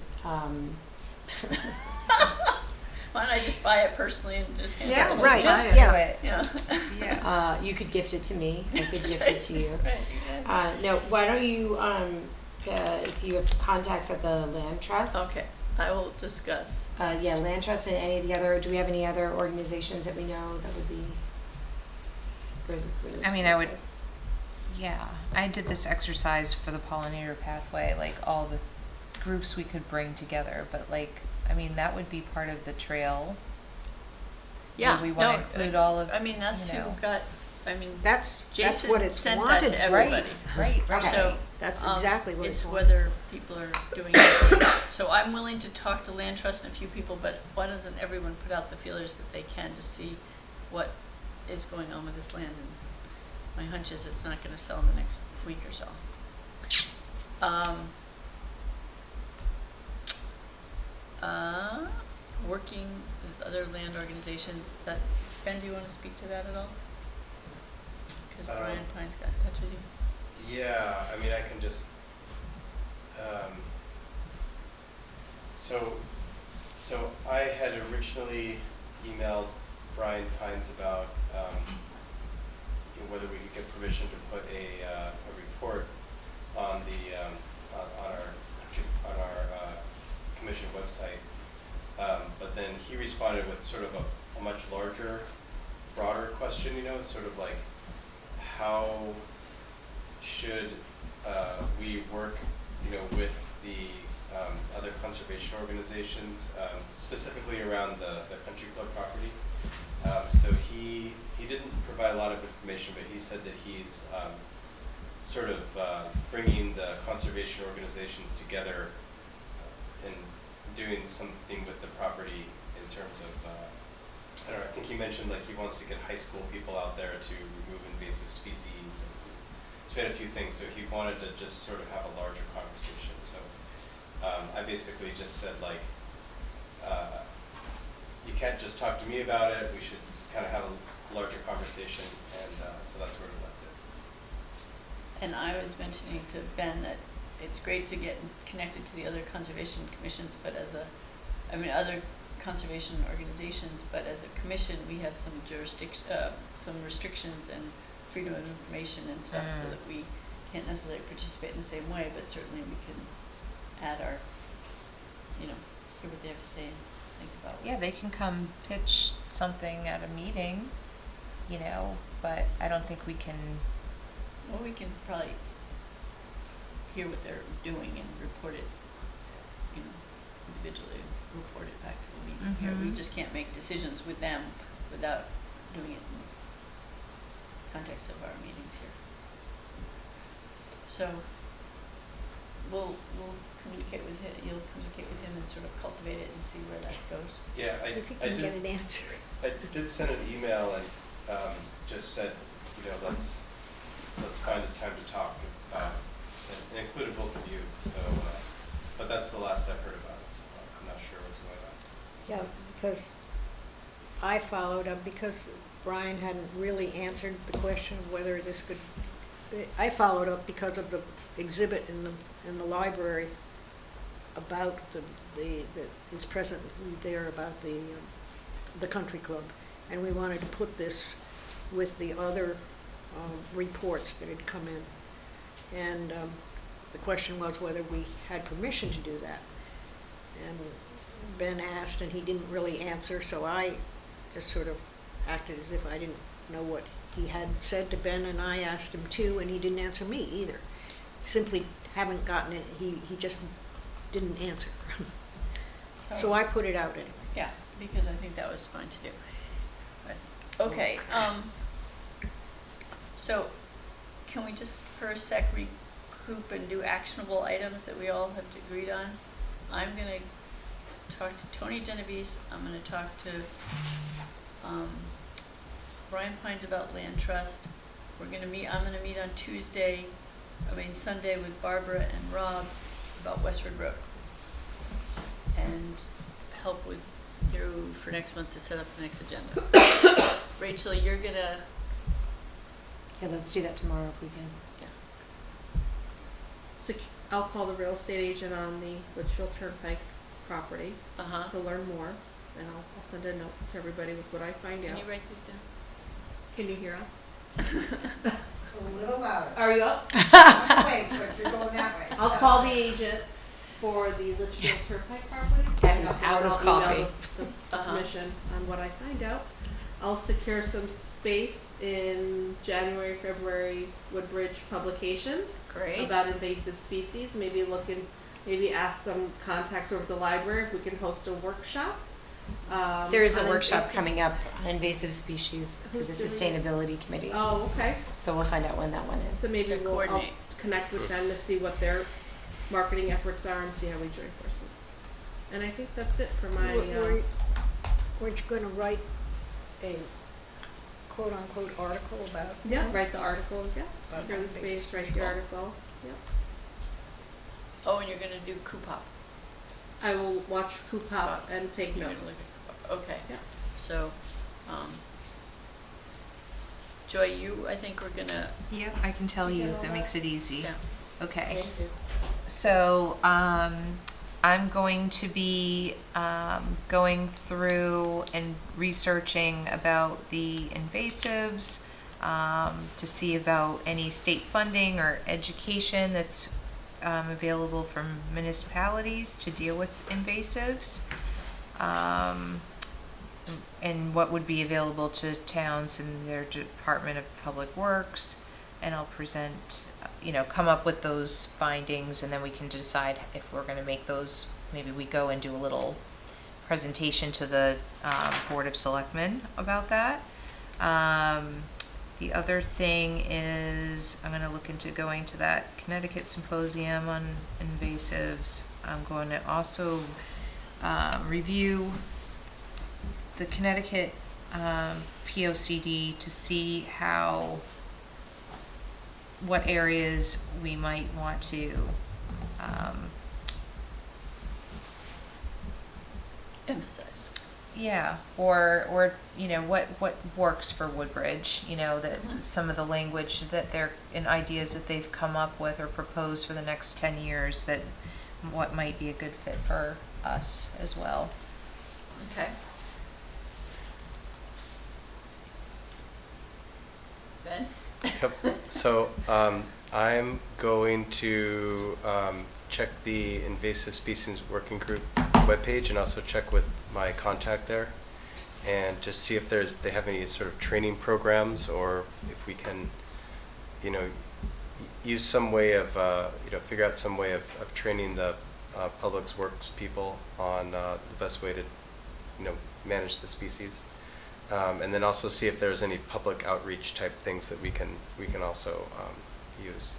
why don't I just buy it personally and just hand it Yeah, over? right. Just I- do yeah. it. Yeah. Yeah. You could gift it to me. I could gift it to you. Right, exactly. No, why don't you, if you have contacts at the Land Trust? Okay, I will discuss. Yeah, Land Trust and any of the other, do we have any other organizations that we know that would be? Or is it really I mean, just I would- these guys? Yeah, I did this exercise for the pollinator pathway, like all the groups we could bring together, but that would be part of the trail. Yeah, We wanna no, include all of, that's you who know. got, That's Jason what it's sent that wanted to for. everybody. right, Okay. So, That's exactly what it's it's wanted. whether people are doing it. So I'm willing to talk to Land Trust and a few people, but why doesn't everyone put out the feelers that they can to see what is going on with this land? And my hunch is it's not gonna sell in the next week or so. Working with other land organizations, Ben, do you wanna speak to that at all? Cause Brian Pines got in touch with you. Yeah, I mean, I can just, so I had originally emailed Brian Pines about, whether we could get permission to put a report on the, on our commission website. But then he responded with sort of a much larger, broader question, sort of like, how should we work, with the other conservation organizations, specifically around the country club property. So he didn't provide a lot of information, but he said that he's sort of bringing the conservation organizations together and doing something with the property in terms of, I don't know, I think he mentioned like he wants to get high school people out there to remove invasive species. And he's made a few things, so he wanted to just sort of have a larger conversation. So I basically just said like, you can't just talk to me about it, we should kind of have a larger conversation, and so that's where we left it. And I was mentioning to Ben that it's great to get connected to the other conservation commissions, but other conservation organizations, but as a commission, we have some some restrictions and freedom of information and stuff, so that we can't necessarily participate in the same way, but certainly we can add our, hear what they have to say and think about it. Yeah, they can come pitch something at a meeting, but I don't think we can. Well, we can probably hear what they're doing and report it, individually, report it back to the meeting here. We just can't make decisions with them without doing it in the context of our meetings here. So we'll communicate with him, you'll communicate with him and sort of cultivate it and see where that goes. Yeah, If you can get an answer. I did send an email and just said, let's find a time to talk about, and included both of you. So, but that's the last I've heard about it. So I'm not sure what's going on. Yeah, because I followed up, because Brian hadn't really answered the question of whether this could, I followed up because of the exhibit in the library about that is presently there about the country club, and we wanted to put this with the other reports that had come in, and the question was whether we had permission to do that. And Ben asked, and he didn't really answer, so I just sort of acted as if I didn't know what he had said to Ben, and I asked him too, and he didn't answer me either. Simply haven't gotten it, he just didn't answer. So I put it out anyway. Yeah, because I think that was fine to do. But, okay, so can we just for a sec recoup and do actionable items that we all have agreed on? I'm gonna talk to Tony Genovese, I'm gonna talk to Brian Pines about land trust. I'm gonna meet on Sunday with Barbara and Rob about Westford Road. And help with you for next month to set up the next agenda. Rachel, you're gonna, Yeah, let's do that tomorrow if we can. I'll call the real estate agent on the Litchfield Turnpike property to learn more, and I'll send a note to everybody with what I find can out. you write this down? Can you hear us? A little louder. Are you up? I'm awake, but you're going that way. I'll so. call the agent for the Litchfield Turnpike property. Patty's and out of I'll email coffee. The commission on what I find out. I'll secure some space in January, February Woodbridge publications Great. about invasive species. Maybe ask some contacts over at the library if we can host a workshop. There is a on workshop invasive- coming up on invasive species through the Who's doing sustainability committee. Oh, okay. So we'll find out when that one So is. maybe Yeah, I'll coordinate. connect with them to see what their marketing efforts are and see how we join forces. And I think that's it for my, Weren't you gonna write a quote-unquote article about? Yeah, write the article, yeah, About secure the invasive space, write species. the article, yep. Oh, and you're gonna do Coupop. I will watch Hoop Hop and take You're gonna notes. look at Coupop. Okay. Yeah. So, Joy, you, I think we're gonna, Yep, I can tell you, that makes it easy. yeah. Okay. Thank you. So, I'm going to be, going through and researching about the invasives, to see about any state funding or education that's, available from municipalities to deal with invasives. And what would be available to towns and their Department of Public Works. And I'll present, come up with those findings, and then we can decide if we're gonna make those, maybe we go and do a little presentation to the, Board of Selectmen about that. The other thing is, I'm gonna look into going to that Connecticut Symposium on invasives. I'm going to also, review the Connecticut, POCD to see what areas we might want to, Emphasize. yeah, or what works for Woodbridge, that some of the language that and ideas that they've come up with or proposed for the next 10 years, that what might be a good fit for us as well. Okay. Ben? Yep. So I'm going to check the invasive species working group webpage and also check with my contact there, and just see if they have any sort of training programs, or if we can, use some way of figure out some way of training the public works people on the best way to manage the species. And then also see if there's any public outreach type things that we can also use.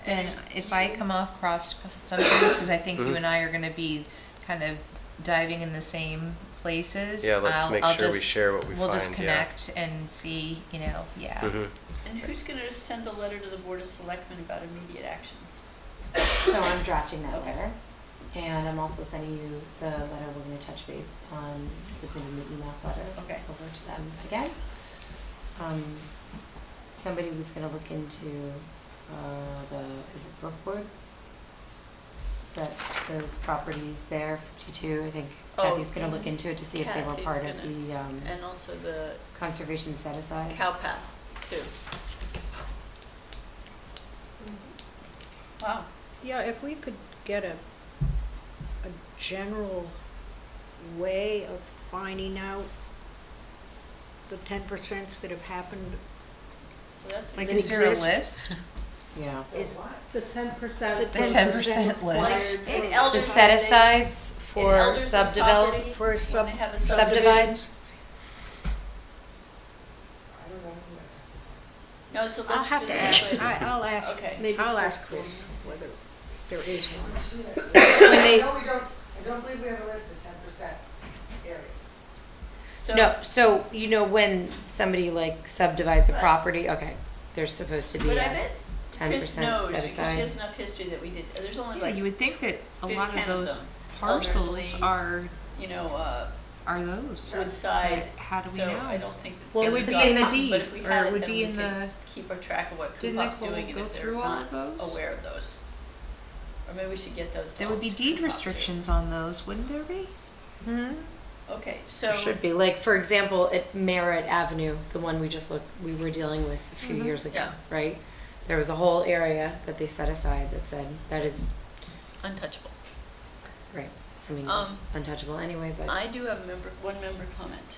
And if I come across some things, because I think you Mhm. and I are going to be kind of diving in the same places. Yeah, let's make sure we just- share what we We'll just find, yeah. connect and see, yeah. Mhm. And who's gonna send a letter to the Board of Selectmen about immediate actions? So I'm drafting that Okay. letter, and I'm also sending you the letter we're gonna touch base on submitting the email letter Okay. over to them again. Somebody was gonna look into, is it Brookwood? Those properties there, 52, I think Oh, Kathy's gonna look into it to see if they were Kathy's part of gonna- the, And also the conservation set aside. cow path too. Wow. Yeah, if we could get a general way of finding out the 10% that have happened, Well, that's a Like, good- is there a exist. list? Yeah. is The 10%. The The 10% list. In elder The set properties- asides in for elders of subdevelop, property, for when sub- they have a subdivide? subdivision. I don't know who that's 10%. No, so I'll let's have just to ask, put- I'll ask, Okay. Maybe I'll Chris ask will. Chris whether there is one. When I don't believe we have a list of 10% areas. So- No, so when somebody like subdivides a Right. property, okay, there's supposed to be But I a bet 10% Chris knows, set because she aside. has enough history that we did, there's only Yeah, like, you would think that a lot 10 of of those them. parcels Elderslie, are those. Woodside, But how do we so know? I don't think it's. Well, it in would the be in the document, deed, but if we or had it it, would then be we in could the- keep a track of what Didn't Coupop's Nicole doing and go if they're through all not of those? aware of those. Or maybe we should get those to There would be to deed Coupop too. restrictions on those, wouldn't there be? Okay, so. There should be, like, for example, at Merritt Avenue, the one we were dealing with a few years ago, Yeah. right? There was a whole area that they set aside that said, that is, Untouchable. right, I mean, it was untouchable anyway, but, I do have one member comment.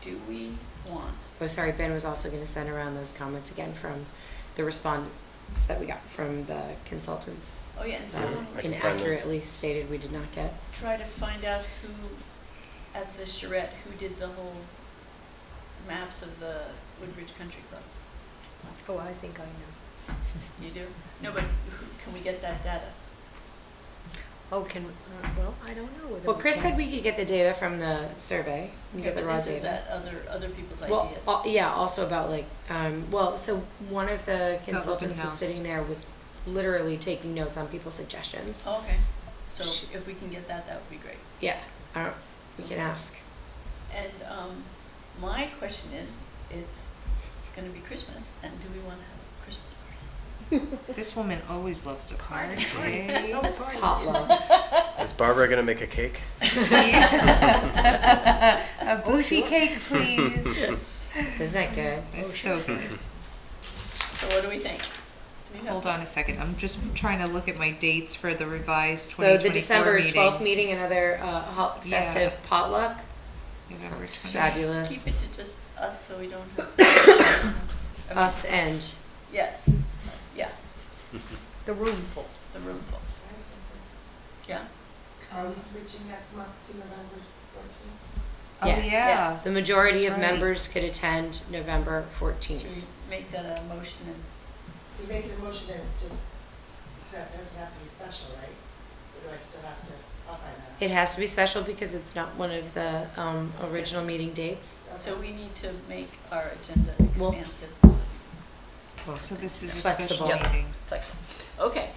Do we want, oh, sorry, Ben was also gonna send around those comments again from the respondents that we got from the consultants. oh yeah, and That someone I can was find those. inaccurately stated we did not get. try to find out who, at the charrette, who did the whole maps of the Woodbridge Country Club. Oh, I think I know. You do? No, but can we get that data? Oh, well, I don't know whether. Well, we Chris can. said we could get the data from the survey, and Okay, get the but raw this is data. that other people's Well, ideas. yeah, also about like, well, so one of the open consultants was house. sitting there, was literally taking notes on people's suggestions. Oh, okay, so if we can get that, that would be great. Yeah, we can ask. And, my question is, it's gonna be Christmas, and do we wanna have a Christmas party? This woman always loves to party. Oh, party. Potluck. Is Barbara gonna make a cake? A boozy cake, please. Isn't that good? It's so good. So what do we think? Do we have- Hold on a second. I'm just trying to look at my dates for the revised So 2024 the December meeting. 12th meeting, another festive potluck. November Sounds 20th. fabulous. Keep it to just us, so we don't have. I mean, Us and Yes, yeah, The room full. the room full, yeah. Are we switching next month to November 14th? Oh, Yes. yeah. Yes. the majority That's of right. members could attend November 14th. Should we make that a motion and, We make it a motion and it just, it doesn't have to be special, right? Or do I still have to, I'll find that. It has to be special because it's not one of the original meeting dates. so Okay. we need to make our agenda Well- expansive, so So this is a Flexible. special meeting. flexible. Okay,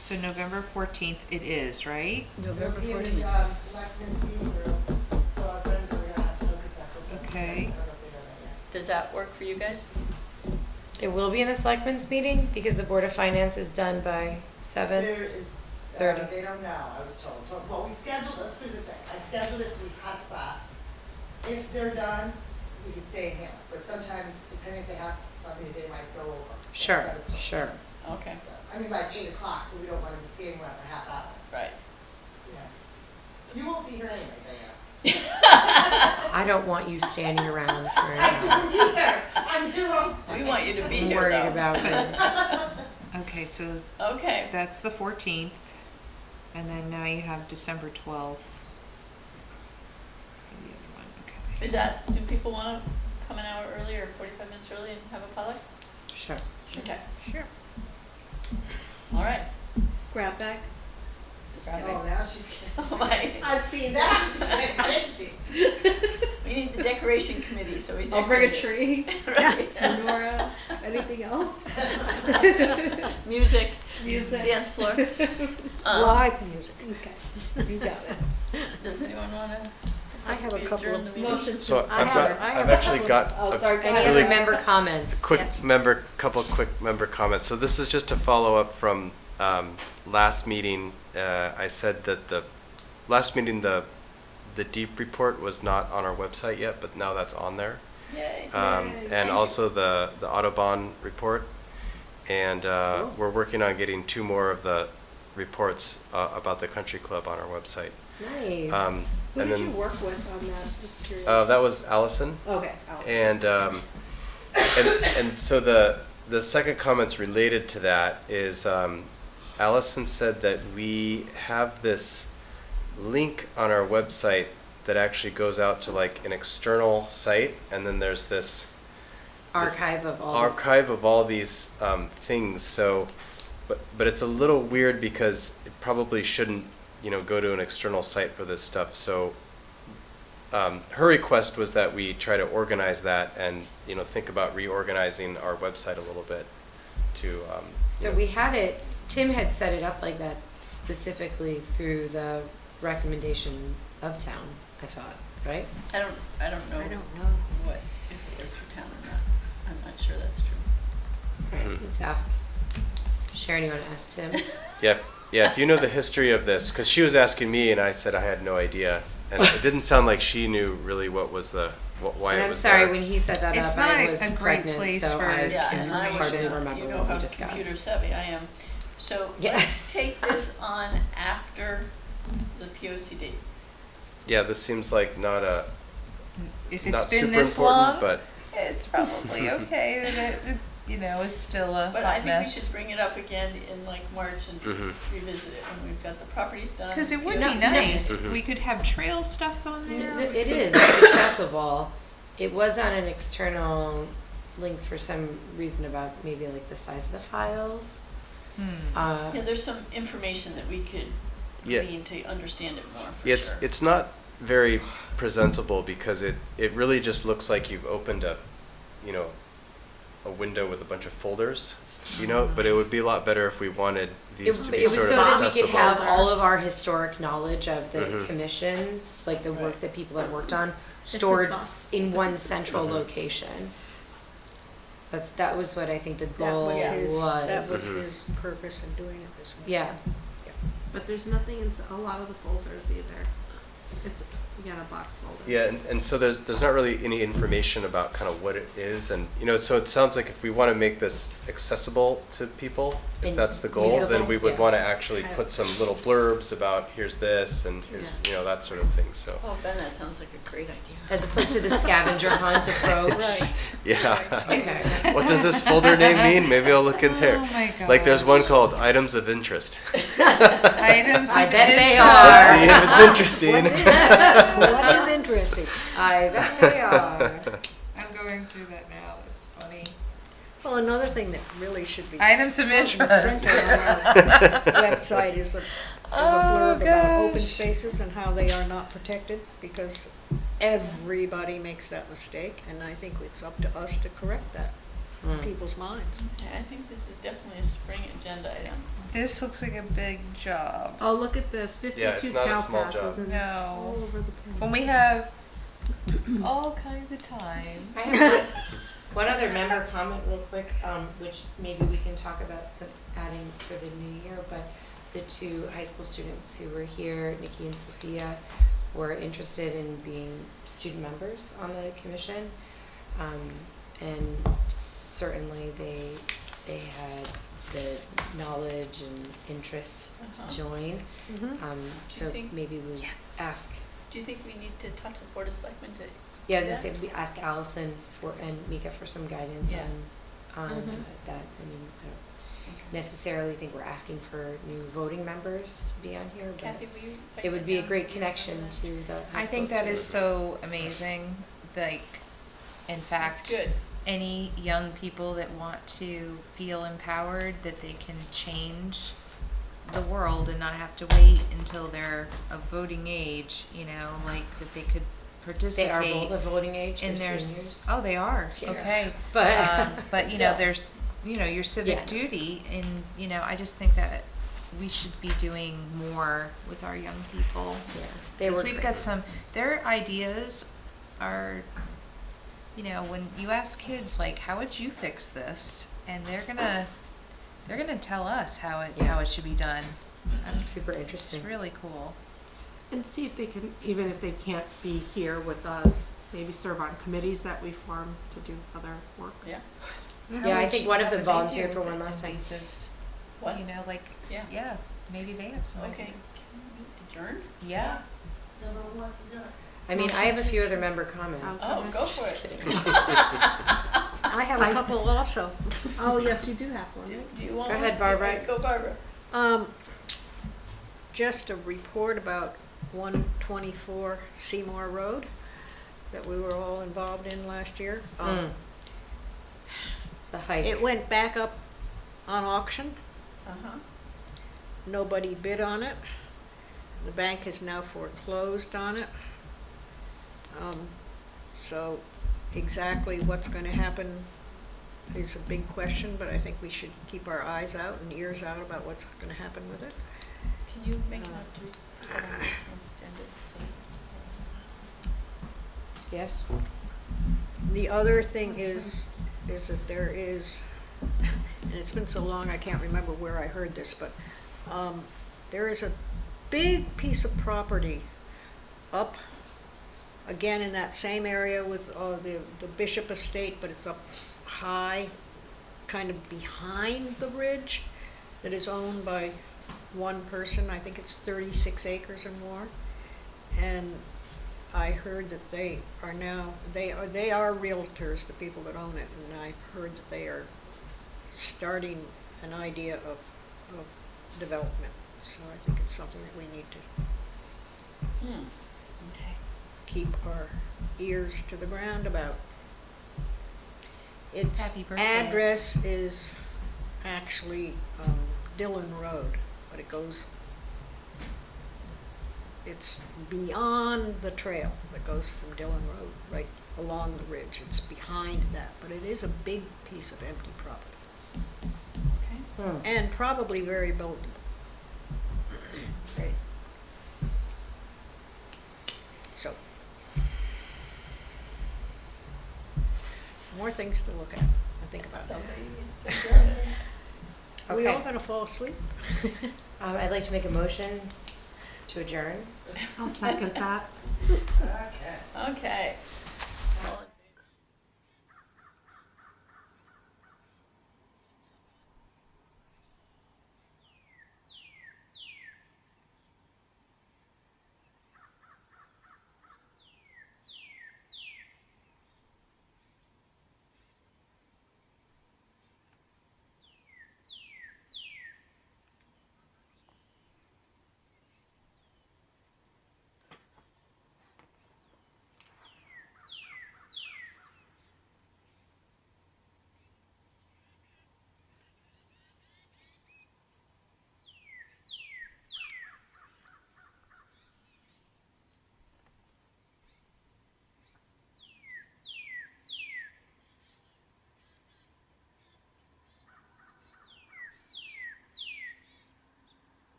So November 14th it is, right? November It'll be in 14th. the, selectmen's meeting room, so our friends are gonna have to look us up. Okay. I don't know if they know that yet. Does that work for you guys? It will be in the selectmen's meeting because the Board of Finance is done by 7. There is, 30. they don't know, I was told. So, well, we scheduled, let's put it this way, I scheduled it to be hot spot. If they're done, we can stay in here, but sometimes, depending if they have somebody, they might go over. That's Sure, what I was told. sure. Okay, So, I mean, like 8 o'clock, so we don't wanna be standing around for a half hour, right. you know. You won't be here anyway, Diana. I don't want you standing around for an I hour. didn't either, I'm here all. We want you to be I'm here worried though. about you. Okay, so Okay, that's the 14th. And then now you have December 12th. And the other one, okay. is that, do people wanna come an hour early or 45 minutes early and have a potluck? Sure. Okay, Sure. all right. Grab bag. Oh, now she's Oh my, I'm teasing. now she's like crazy. we need the decoration committee, so he's. I'll bring a tree, Right. menorah, anything else? Music, Music. dance floor. Live music. Okay, you got it. Does anyone wanna? I have a couple adjourn of the meeting? Motion So to, I've actually got oh, a sorry, go Any ahead. other Really- member comments? quick Yes. couple quick member comments. So this is just a follow up from last meeting. I said that the last meeting the deep report was not on our website yet, but now that's on there. Yay. And also the Autobahn report. And we're working on getting 2 more of the reports about the country club on our website. Nice. Who and did then you work with on that, just curious? that was Allison. Okay, Allison. And so the second comment's related to that is Allison said that we have this link on our website that actually goes out to like an external site, and then there's this Archive of all this. archive of all these things. So, but it's a little weird because it probably shouldn't, go to an external site for this stuff. So, her request was that we try to organize that and think about reorganizing our website a little bit to. So we had it, Tim had set it up like that specifically through the recommendation of town, I thought, right? I don't know. I don't know. What, if it was for town or not. I'm not sure that's true. Right, let's ask. Sharon, you want to ask Tim? Yeah, if you know the history of this, because she was asking me and I said I had no idea, and it didn't sound like she knew really what was why And it I'm was sorry, there. when he set that It's up, I not was a great pregnant, place so for I Yeah, can and I was, hardly remember you know what how we computer discussed. savvy I am. So Yeah. let's take this on after the POCD. Yeah, this seems like not If not it's been super this important, long, but it's probably okay that it's, is still a But I hot think we mess. should bring it up again in like March and Mhm. revisit it when we've got the properties done. Because it would POCD. be nice. Mhm. We could have trail stuff on there. It is, it's accessible. It was on an external link for some reason about maybe like the size of the files. Hmm. Yeah, there's some information that we could Yeah. green to understand it more, for It's sure. it's not very presentable because it really just looks like you've opened a, you know, a window with a bunch of folders, you know. But it would be a lot better if we wanted these to be It was sort so of that we could accessible. have all of our historic knowledge of the Mhm. commissions, like the work Right. that people have worked on, a stored box. in one central Mhm. location. That was what I think the That goal was was. his, that was Mhm. his purpose in doing it this way. Yeah. But there's nothing in a lot of the folders either. It's, you got a box folder. Yeah, and so there's not really any information about kind of what it is, and you know, so it sounds like if we want to make this accessible to people, if And that's the goal, then usable, we would yeah. want to actually put some little blurbs about here's this and here's you know, that sort of thing. So Oh, Ben, that sounds like a great idea. As opposed to the scavenger hunt approach. Right. yeah, Okay. what does this folder name mean? Maybe I'll look in there. Oh my god. Like there's one called items of interest. Items I of bet they interest. are. Let's see if it's interesting. What is interesting? I bet they are. I'm going through that now. It's funny. Well, another thing that really should be Items of front and interest. center on our website is a blurb about open gosh. spaces and how they are not protected, because everybody makes that mistake, and I think it's up to us to correct that in people's minds. Okay, I think this is definitely a spring agenda item. This looks like a big job. Oh, look at this, 52 Yeah, it's not a small Cowpath job. is in No. all over the place. When we have all kinds of time. I have one other member comment real quick, which maybe we can talk about some adding for the new year, but the two high school students who were here, Nikki and Sophia, were interested in being student members on the commission. And certainly they had the knowledge and interest Uh-huh. to join. So think- maybe we'll Yes. ask. Do you think we need to talk to the Board of Selectmen to? Yeah, I was Yeah. gonna say, we ask Allison and Mika for some guidance Yeah. on Mhm. that. I mean, I don't necessarily think we're asking for new voting members to be on here, but Kathy, will you write it would that be a down great so we connection remember to the high I school think that is students. so amazing. Like, in that? fact, That's good. any young people that want to feel empowered, that they can change the world and not have to wait until they're of voting age, you know, like that they could They participate are both of voting age, in they're their seniors. oh, they are. Yeah. Okay. But, But you know, still. there's your civic Yeah. duty, and you know, I just think that we should be doing more with our young people. Yeah, they Because were we've great. got their ideas are, you know, when you ask kids like, how would you fix this? And they're gonna tell us how it should be done. Super It's interesting. really cool. And see if they can, even if they can't be here with us, maybe serve on committees that we form to do other work. Yeah. Yeah, I think one of them What would they volunteered do for with one last time. invasives? What? You know, like, Yeah. maybe they have some Okay. ideas. Adjourn? Yeah. Number one wants to do it. I mean, I have a few other member comments. Oh, go Just for it. kidding. I have a couple also. Oh, yes, you do have one, Do right? do you want? Go ahead, one? Barbara. Okay, go Barbara. Just a report about 124 Seymour Road that we were all involved in last year. The hike. It went back up on auction. Uh-huh. Nobody bid on it. The bank has now foreclosed on it. So exactly what's gonna happen is a big question, but I think we should keep our eyes out and ears out about what's gonna happen with it. Can you make note to put on next month's agenda to say? Yes? The other thing is that there is, and it's been so long, I can't remember where I heard this, but, there is a big piece of property up, again, in that same area with, the Bishop Estate, but it's up high, kind of behind the ridge, that is owned by one person. I think it's 36 acres or more. And I heard that they are realtors, the people that own it, and I've heard that they are starting an idea of development. So I think it's something that we need to Okay. keep our ears to the ground about. Its Happy birthday. address is actually Dillon Road, but it goes it's beyond the trail that goes from Dillon Road, right along the ridge. It's behind that, but it is a big piece of empty property. And probably very buildable. Great. So. More things to look at and think about. Are we all Okay. gonna fall asleep? I'd like to make a motion to adjourn. I'll second that. Okay. Okay.